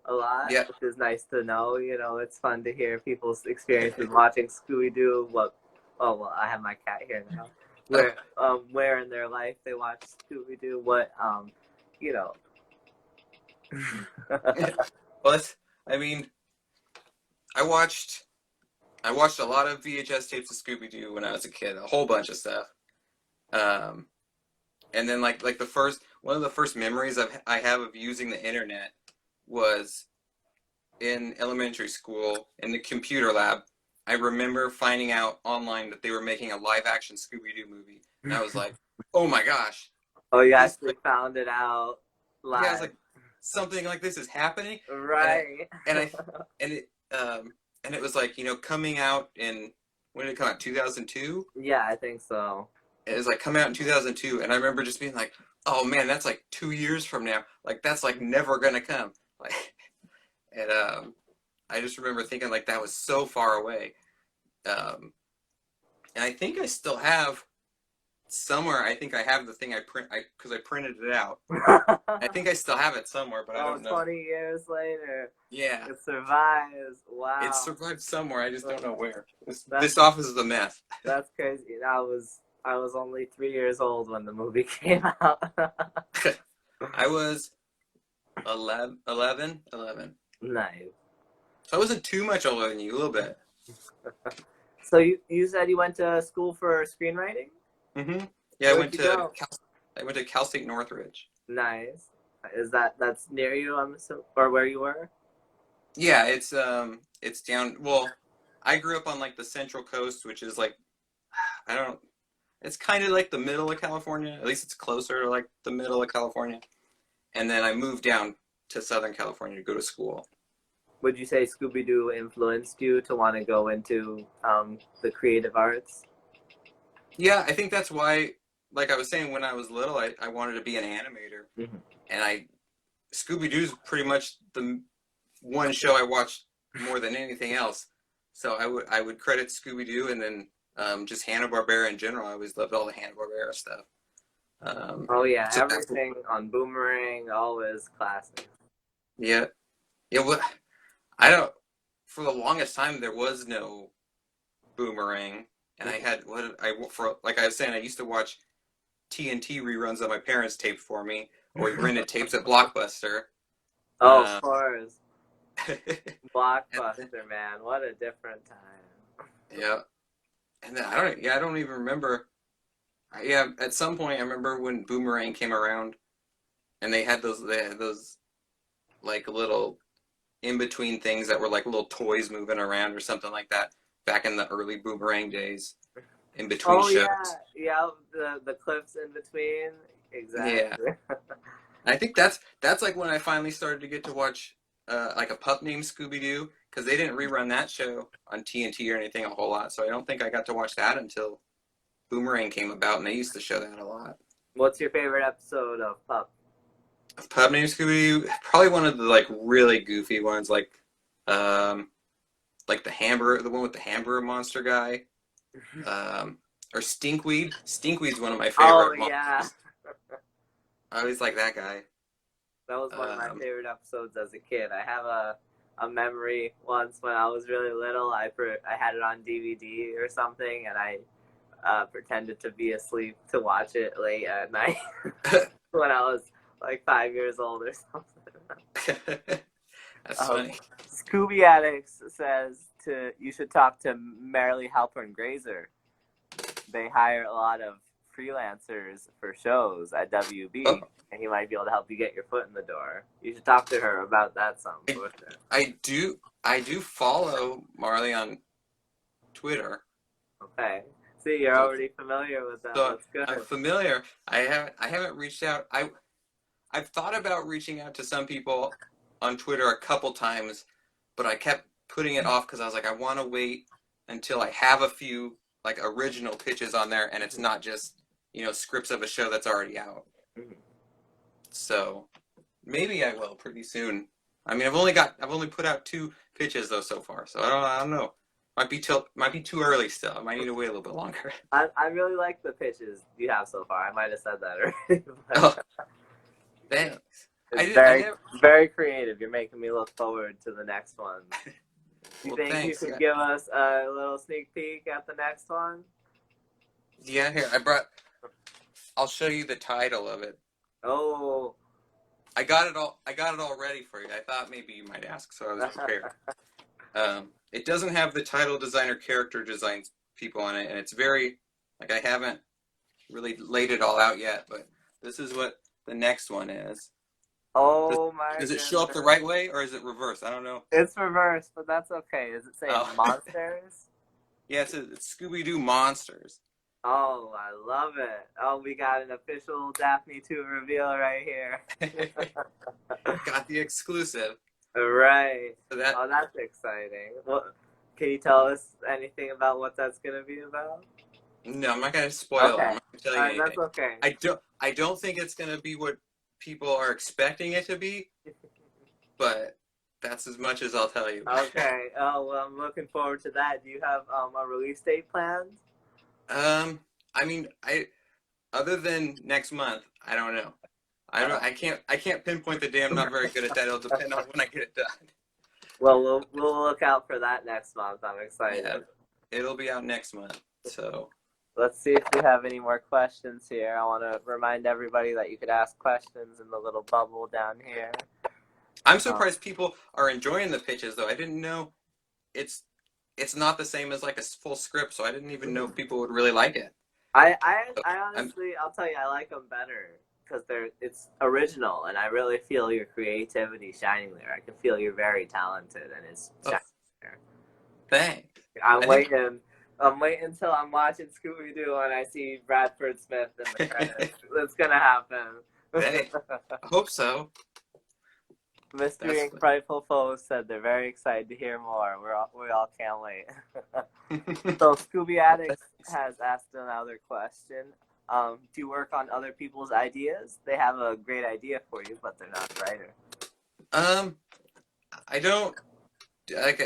Speaker 1: a lot,
Speaker 2: Yeah.
Speaker 1: which is nice to know. It's fun to hear people's experiences watching Scooby-Doo. Oh, well, I have my cat here now. Where in their life they watch Scooby-Doo, you know.
Speaker 2: Well, I mean, I watched a lot of VHS tapes of Scooby-Doo when I was a kid, a whole bunch of stuff. And then like one of the first memories I have of using the internet was in elementary school in the computer lab. I remember finding out online that they were making a live action Scooby-Doo movie. And I was like, oh my gosh.
Speaker 1: Oh, you actually found it out live.
Speaker 2: Yeah, I was like, something like this is happening.
Speaker 1: Right.
Speaker 2: And it was like, coming out when did it come out? 2002?
Speaker 1: Yeah, I think so.
Speaker 2: It was like coming out in 2002. And I remember just being like, oh man, that's like 2 years from now. Like, that's like never going to come. Like, and I just remember thinking like that was so far away. And I think I still have somewhere. I think I have the thing because I printed it out. I think I still have it somewhere, but I don't know.
Speaker 1: 20 years later.
Speaker 2: Yeah.
Speaker 1: It survives. Wow.
Speaker 2: It survived somewhere. I just don't know where. This office is a mess.
Speaker 1: That's crazy. I was only 3 years old when the movie came out.
Speaker 2: I was 11.
Speaker 1: Nice.
Speaker 2: So I wasn't too much older than you, a little bit.
Speaker 1: So you said you went to school for screenwriting?
Speaker 2: Mm-hmm. Yeah, I went
Speaker 1: Where'd
Speaker 2: to Cal State Northridge.
Speaker 1: Nice. That's near you, I'm assuming, or where you were?
Speaker 2: Yeah, it's down. Well, I grew up on like the Central Coast, which is like, it's kind of like the middle of California. At least it's closer to like the middle of California. And then I moved down to Southern California to go to school.
Speaker 1: Would you say Scooby-Doo influenced you to want to go into the creative arts?
Speaker 2: Yeah, I think that's why, like I was saying, when I was little, I wanted to be an animator.
Speaker 1: Mm-hmm.
Speaker 2: And Scooby-Doo's pretty much the one show I watched more than anything else. So I would credit Scooby-Doo and then just Hanna-Barbera in general. I always loved all the Hanna-Barbera stuff.
Speaker 1: Oh yeah, so everything on Boomerang, always classic.
Speaker 2: Yeah. Yeah, well, for the longest time, there was no Boomerang. And like I was saying, I used to watch TNT reruns that my parents taped for me, or we rented tapes at Blockbuster.
Speaker 1: Oh, of course. Blockbuster, man. What a different time.
Speaker 2: Yeah. And then I don't even remember. Yeah, at some point I remember when Boomerang came around and they had those like little in-between things that were like little toys moving around or something like that back in the early Boomerang days in between shows.
Speaker 1: Yeah, the clips in between. Exactly.
Speaker 2: Yeah. I think that's like when I finally started to get to watch like a pup named Scooby-Doo, because they didn't rerun that show on TNT or anything a whole lot, so I don't think I got to watch that until Boomerang came about, and they used to show that a lot.
Speaker 1: What's your favorite episode of Pup?
Speaker 2: Of Pup Named Scooby-Doo? Probably one of the like really goofy ones, like the one with the hamburger monster guy, or Stinkweed. Stinkweed's one of my favorite.
Speaker 1: Oh yeah.
Speaker 2: I always like that guy.
Speaker 1: That was one of my favorite episodes as a kid. I have a memory once when I was really little. I had it on DVD or something, and I pretended to be asleep to watch it late at night when I was like 5 years old or something.
Speaker 2: That's funny.
Speaker 1: Scooby Addicts says you should talk to Marilee Halpern Grazer. They hire a lot of freelancers for shows at WB, and he might be able to help you get your foot in the door. You should talk to her about that some.
Speaker 2: I do follow Marley on Twitter.
Speaker 1: Okay. See, you're already familiar with that.
Speaker 2: So
Speaker 1: That's good.
Speaker 2: I'm familiar. I haven't reached out. I've thought about reaching out to some people on Twitter a couple times, but I kept putting it off because I was like, I want to wait until I have a few like original pitches on there, and it's not just scripts of a show that's already out.
Speaker 1: Mm-hmm.
Speaker 2: So maybe I will pretty soon. I mean, I've only put out 2 pitches though so far, so I don't know. Might be too early still. I might need to wait a little bit longer.
Speaker 1: I really like the pitches you have so far. I might have said that already.
Speaker 2: Oh, thanks.
Speaker 1: It's very creative. You're making me look forward to the next one. You think
Speaker 2: thanks.
Speaker 1: you could give us a little sneak peek at the next one?
Speaker 2: Yeah, here I'll show you the title of it.
Speaker 1: Oh.
Speaker 2: I got it all ready for you. I thought maybe you might ask, so I was prepared. It doesn't have the title designer character designs people on it, and it's very I haven't really laid it all out yet, but this is what the next one is.
Speaker 1: Oh my!
Speaker 2: Does it show up the right way or is it reversed? I don't know.
Speaker 1: It's reversed, but that's okay. Is it saying monsters?
Speaker 2: Yeah, it's Scooby-Doo Monsters.
Speaker 1: Oh, I love it. Oh, we got an official DaphneToo reveal right here.
Speaker 2: Got the exclusive.
Speaker 1: Right.
Speaker 2: So
Speaker 1: that's exciting. Well, can you tell us anything about what that's going to be about?
Speaker 2: No, I'm not going to spoil it. I'm not going to tell you anything.
Speaker 1: That's okay.
Speaker 2: I don't think it's going to be what people are expecting it to be, but that's as much as I'll tell you.
Speaker 1: Okay. Oh, well, I'm looking forward to that. Do you have a release date planned?
Speaker 2: I mean, other than next month, I don't know. I can't pinpoint the day. I'm not very good at that. It'll depend on when I get it done.
Speaker 1: Well, we'll look out for that next month. I'm excited.
Speaker 2: Yeah, it'll be out next month. So
Speaker 1: let's see if we have any more questions here. I want to remind everybody that you could ask questions in the little bubble down here.
Speaker 2: I'm surprised people are enjoying the pitches, though. I didn't know it's not the same as like a full script, so I didn't even know if people would really like it.
Speaker 1: I honestly, I'll tell you, I like them better because it's original, and I really feel your creativity shining there. I can feel you're very talented, and it's shining there.
Speaker 2: Thanks.
Speaker 1: I'm waiting until I'm watching Scooby-Doo and I see Bradford Smith in the credits. That's gonna happen.
Speaker 2: Hey, I hope so.
Speaker 1: Mystery and Frightful Foes said they're very excited to hear more. We all can't wait. So Scooby Addicts has asked another question. Do you work on other people's ideas? They have a great idea for you, but they're not a writer.
Speaker 2: I don't.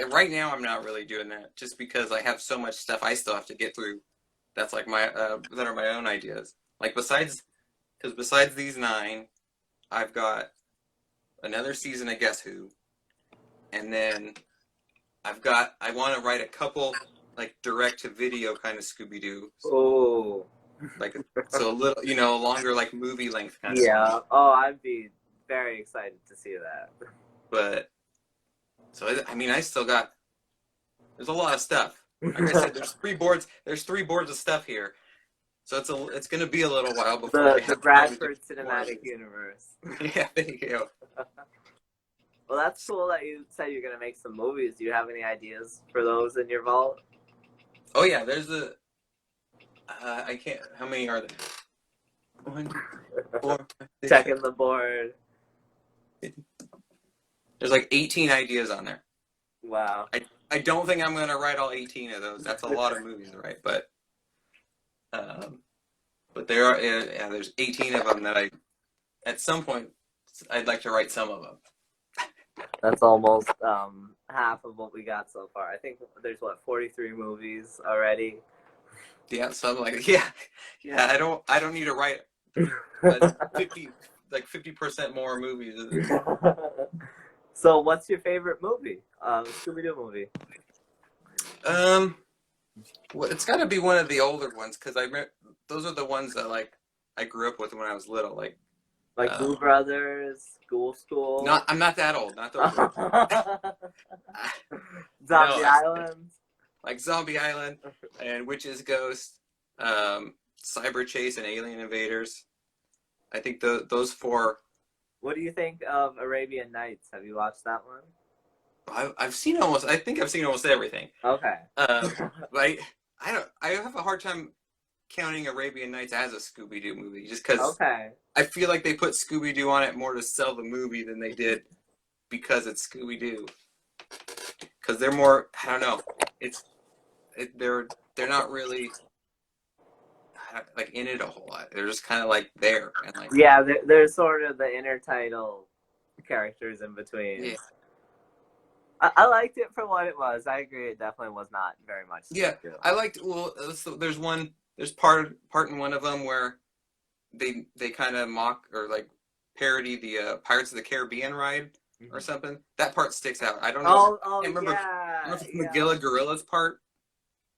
Speaker 2: Right now, I'm not really doing that, just because I have so much stuff I still have to get through. That's like that are my own ideas. Like besides these 9, I've got another season of Guess Who, and then I want to write a couple like direct to video kind of Scooby-Doo.
Speaker 1: Oh.
Speaker 2: So a little, longer like movie length kind of.
Speaker 1: Yeah. Oh, I'd be very excited to see that.
Speaker 2: But so I mean, there's a lot of stuff. Like I said, there's 3 boards. There's 3 boards of stuff here. So it's going to be a little while before
Speaker 1: the Bradford Cinematic Universe.
Speaker 2: Yeah, there you go.
Speaker 1: Well, that's cool that you said you're going to make some movies. Do you have any ideas for those in your vault?
Speaker 2: Oh yeah, there's I can't. How many are there? 1, 4, 5, 6,
Speaker 1: Checking the board.
Speaker 2: There's like 18 ideas on there.
Speaker 1: Wow.
Speaker 2: I don't think I'm going to write all 18 of those. That's a lot of movies to write, but there are there's 18 of them that at some point I'd like to write some of them.
Speaker 1: That's almost half of what we got so far. I think there's 43 movies already.
Speaker 2: Yeah, something like yeah. I don't need to write 50% more movies.
Speaker 1: So, what's your favorite movie? Scooby-Doo movie.
Speaker 2: Um, well, it's got to be one of the older ones because those are the ones that like I grew up with when I was little.
Speaker 1: Like
Speaker 2: Um,
Speaker 1: Boo Brothers, School.
Speaker 2: I'm not that old. Not those ones. No,
Speaker 1: Zombie Island.
Speaker 2: like Zombie Island and Witch's Ghost, Cyber Chase and Alien Invaders. I think those four.
Speaker 1: What do you think of Arabian Nights? Have you watched that one?
Speaker 2: I've seen almost. I think I've seen almost everything.
Speaker 1: Okay.
Speaker 2: Like I don't. I have a hard time counting Arabian Nights as a Scooby-Doo movie, just because
Speaker 1: Okay.
Speaker 2: I feel like they put Scooby-Doo on it more to sell the movie than they did because it's Scooby-Doo. Because they're more. I don't know. They're not really like in it a whole lot. They're just kind of like there and like.
Speaker 1: Yeah, they're sort of the intertitle characters in between.
Speaker 2: Yeah.
Speaker 1: I liked it for what it was. I agree, it definitely was not very much.
Speaker 2: Yeah, I liked. Well, there's one. There's part in one of them where they kind of mock or like parody the Pirates of the Caribbean ride or something. That part sticks out. I don't know.
Speaker 1: Oh,
Speaker 2: I remember,
Speaker 1: yeah.
Speaker 2: I don't know if Magilla Gorilla's part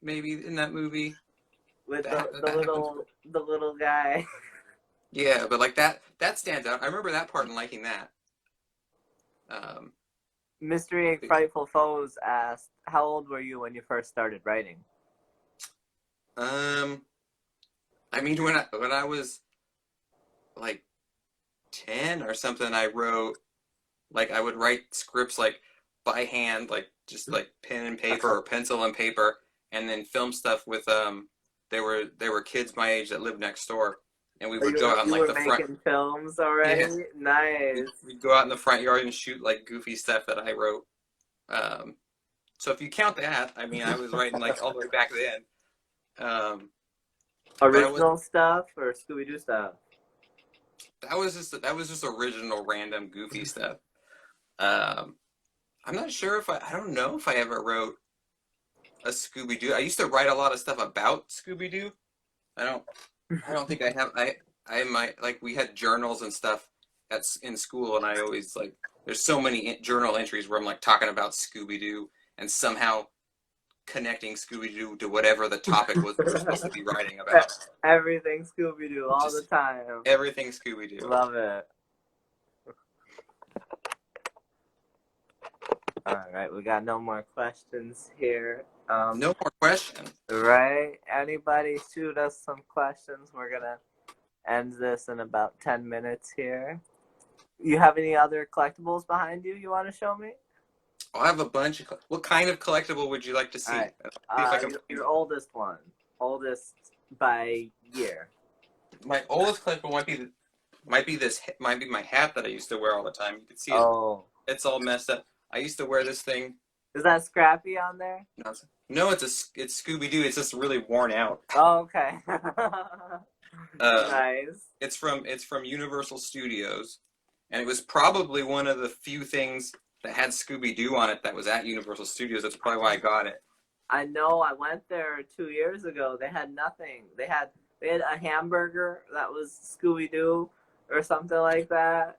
Speaker 2: maybe in that movie
Speaker 1: with the little guy.
Speaker 2: Yeah, but like that stands out. I remember that part and liking that.
Speaker 1: Mystery and Frightful Foes asked, "How old were you when you first started writing?"
Speaker 2: I mean when I was like 10 or something, I wrote like I would write scripts like by hand, like just like pen and paper or pencil and paper, and then film stuff with they were kids my age that lived next door, and we would go out in like the front.
Speaker 1: Making films already. Yeah. Nice.
Speaker 2: We'd go out in the front yard and shoot like goofy stuff that I wrote. So if you count that, I mean, I was writing like all the way back then.
Speaker 1: Original stuff or Scooby-Doo stuff?
Speaker 2: That was just original random goofy stuff. I'm not sure if I don't know if I ever wrote a Scooby-Doo. I used to write a lot of stuff about Scooby-Doo. I don't think I have. I might, like, we had journals and stuff in school, and I always like there's so many journal entries where I'm like talking about Scooby-Doo and somehow connecting Scooby-Doo to whatever the topic was we were supposed to be writing about.
Speaker 1: Everything Scooby-Doo all the time.
Speaker 2: Everything Scooby-Doo.
Speaker 1: Love it. All right, we got no more questions here.
Speaker 2: No more questions.
Speaker 1: Right? Anybody shoot us some questions? We're gonna end this in about 10 minutes here. You have any other collectibles behind you want to show me?
Speaker 2: I have a bunch of. What kind of collectible would you like to see?
Speaker 1: Right. Your oldest one. Oldest by year.
Speaker 2: My oldest collectible might be my hat that I used to wear all the time. You can see it's all messed up. I used to wear this thing.
Speaker 1: Is that Scrappy on there?
Speaker 2: No, it's Scooby-Doo. It's just really worn out.
Speaker 1: Oh, okay. Nice.
Speaker 2: It's from Universal Studios, and it was probably one of the few things that had Scooby-Doo on it that was at Universal Studios. That's probably why I got it.
Speaker 1: I know. I went there 2 years ago. They had nothing. They had a hamburger that was Scooby-Doo or something like that,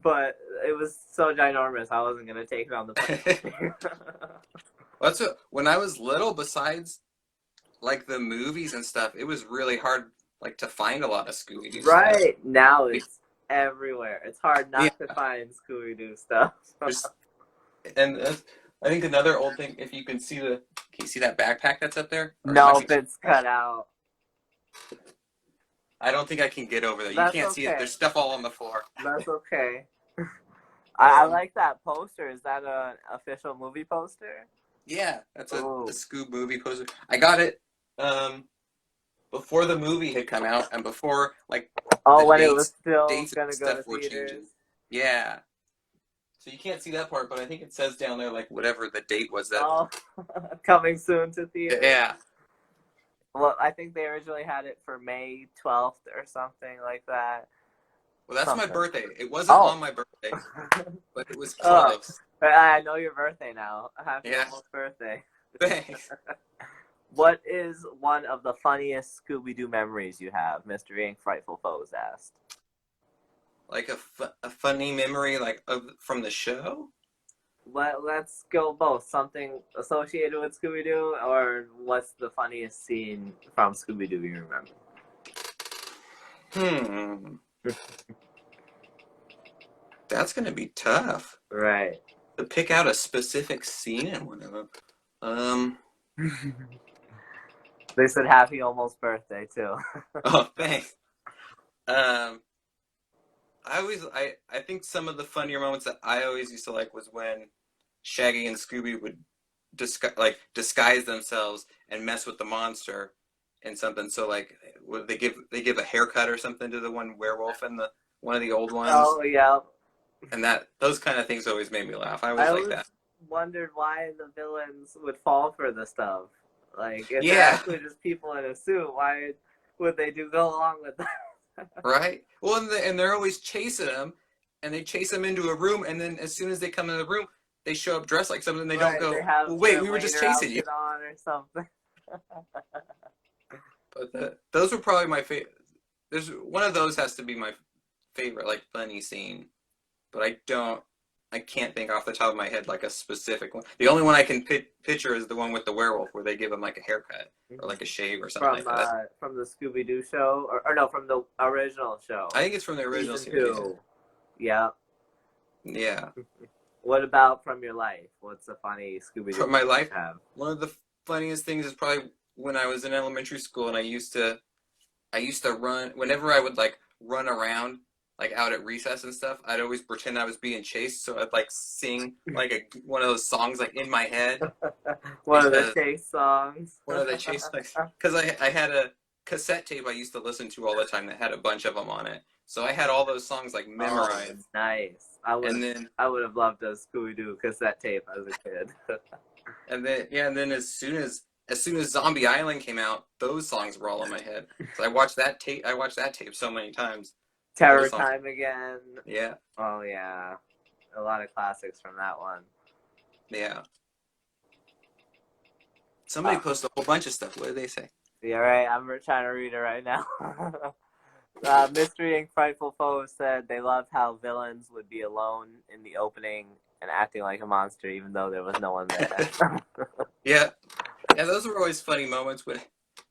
Speaker 1: but it was so ginormous I wasn't gonna take it on the plane.
Speaker 2: When I was little, besides like the movies and stuff, it was really hard like to find a lot of Scooby-Doo
Speaker 1: right
Speaker 2: stuff.
Speaker 1: Now it's everywhere. It's hard not to find Scooby-Doo stuff.
Speaker 2: And I think another old thing, if you can see can you see that backpack that's up there?
Speaker 1: No, it's cut out.
Speaker 2: I don't think I can get over there. You can't see it. There's stuff all on the floor.
Speaker 1: That's okay. I like that poster. Is that an official movie poster?
Speaker 2: Yeah, that's a Scoob movie poster. I got it before the movie had come out and before like
Speaker 1: when it was still gonna go to theaters.
Speaker 2: Yeah. So you can't see that part, but I think it says down there like whatever the date was that.
Speaker 1: Oh, coming soon to theaters.
Speaker 2: Yeah.
Speaker 1: Well, I think they originally had it for May 12th or something like that.
Speaker 2: Well, that's my birthday. It wasn't on my birthday, but it was close.
Speaker 1: I know your birthday now. Happy almost birthday.
Speaker 2: Thanks.
Speaker 1: What is one of the funniest Scooby-Doo memories you have? Mystery and Frightful Foes asked.
Speaker 2: Like a funny memory, like from the show?
Speaker 1: let's go both. Something associated with Scooby-Doo, or what's the funniest scene from Scooby-Doo you remember?
Speaker 2: That's gonna be tough
Speaker 1: Right.
Speaker 2: to pick out a specific scene in one of them.
Speaker 1: They said happy almost birthday too.
Speaker 2: Oh, thanks. Um, I think some of the funnier moments that I always used to like was when Shaggy and Scooby would disguise themselves and mess with the monster and something. So like, would they give a haircut or something to the one werewolf and the one of the old ones?
Speaker 1: Oh yeah.
Speaker 2: And those kind of things always made me laugh. I
Speaker 1: I
Speaker 2: always like
Speaker 1: always
Speaker 2: that.
Speaker 1: wondered why the villains would fall for the stuff. Like, if they're
Speaker 2: Yeah,
Speaker 1: actually just people in a suit, why would they go along with that?
Speaker 2: right. Well, and they're always chasing them, and they chase them into a room, and then as soon as they come in the room, they show up dressed like something. They don't
Speaker 1: Right, they
Speaker 2: go,
Speaker 1: have
Speaker 2: well, wait,
Speaker 1: their
Speaker 2: we were just
Speaker 1: waiter
Speaker 2: chasing you.
Speaker 1: outfit on or something.
Speaker 2: But those were probably my favorite. There's one of those has to be my favorite, like funny scene. But I can't think off the top of my head like a specific one. The only one I can picture is the one with the werewolf, where they give him like a haircut or like a shave or something like that.
Speaker 1: From the Scooby-Doo show, or no, from the original show.
Speaker 2: I think it's from the original
Speaker 1: Season
Speaker 2: series.
Speaker 1: 2. Yeah.
Speaker 2: Yeah.
Speaker 1: What about from your life? What's a funny Scooby-Doo
Speaker 2: From my life,
Speaker 1: have?
Speaker 2: one of the funniest things is probably when I was in elementary school and I used to run whenever I would like run around like out at recess and stuff. I'd always pretend I was being chased, so I'd like sing like one of those songs like in my head.
Speaker 1: One of the chase songs.
Speaker 2: One of the chase songs, because I had a cassette tape I used to listen to all the time that had a bunch of them on it. So I had all those songs like memorized.
Speaker 1: Oh, nice. I would have loved a Scooby-Doo cassette tape as a kid.
Speaker 2: and then as soon as Zombie Island came out, those songs were all in my head. So I watched that tape so many times.
Speaker 1: Terror Time again.
Speaker 2: Yeah.
Speaker 1: Oh yeah, a lot of classics from that one.
Speaker 2: Yeah. Somebody posted a whole bunch of stuff. What did they say?
Speaker 1: Yeah, right. I'm trying to read it right now. Mystery and Frightful Foes said they loved how villains would be alone in the opening and acting like a monster, even though there was no one there.
Speaker 2: Yeah. Yeah, those were always funny moments when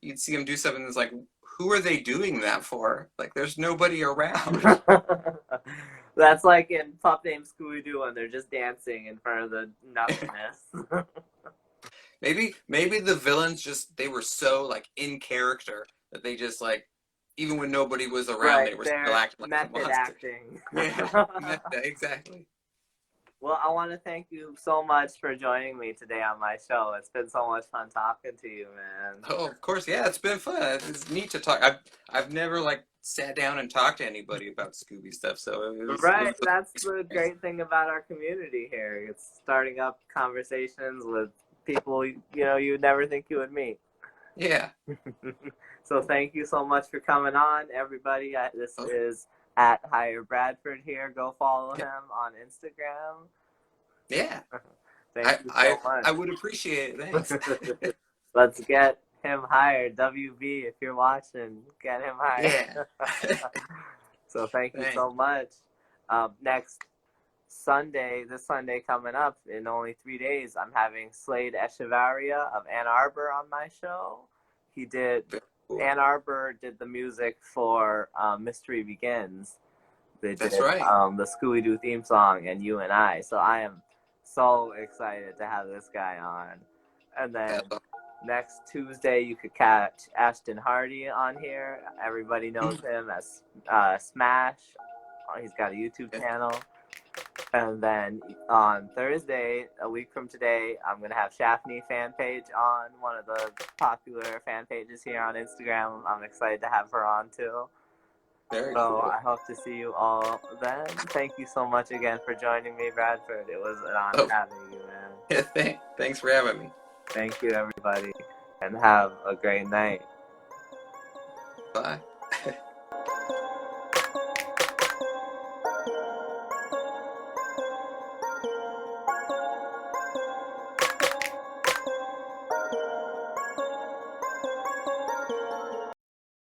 Speaker 2: you'd see them do something that's like, who are they doing that for? Like, there's nobody around.
Speaker 1: That's like in Pup Named Scooby-Doo when they're just dancing in front of the nothingness.
Speaker 2: Maybe the villains they were so like in character that they just like, even when nobody was around,
Speaker 1: right,
Speaker 2: they were still acting like a
Speaker 1: method
Speaker 2: monster.
Speaker 1: acting.
Speaker 2: Yeah, exactly.
Speaker 1: Well, I want to thank you so much for joining me today on my show. It's been so much fun talking to you, man.
Speaker 2: Oh, of course, yeah, it's been fun. It's neat to talk. I've never like sat down and talked to anybody about Scooby stuff, so
Speaker 1: right. That's the great thing about our community here. It's starting up conversations with people you would never think you would meet.
Speaker 2: Yeah.
Speaker 1: So thank you so much for coming on, everybody. This is at Higher Bradford here. Go follow him on Instagram.
Speaker 2: Yeah.
Speaker 1: Thank you so much.
Speaker 2: I would appreciate it. Thanks.
Speaker 1: Let's get him hired. WB, if you're watching, get him hired.
Speaker 2: Yeah.
Speaker 1: So thank you so much. Next Sunday, this Sunday coming up in only 3 days, I'm having Slade Echevarria of Ann Arbor on my show. He did... Ann Arbor did the music for Mystery Begins. They did,
Speaker 2: That's right.
Speaker 1: The Scooby-Doo theme song and You and I. So I am so excited to have this guy on. And then next Tuesday, you could catch Ashton Hardy on here. Everybody knows him as Smash. He's got a YouTube channel. And then on Thursday, a week from today, I'm going to have Daphne fan page on, one of the popular fan pages here on Instagram. I'm excited to have her on too.
Speaker 2: Very cool.
Speaker 1: I hope to see you all then. Thank you so much again for joining me, Bradford. It was an honor having you, man.
Speaker 2: Yeah, thanks for having me.
Speaker 1: Thank you, everybody, and have a great night.
Speaker 2: Bye.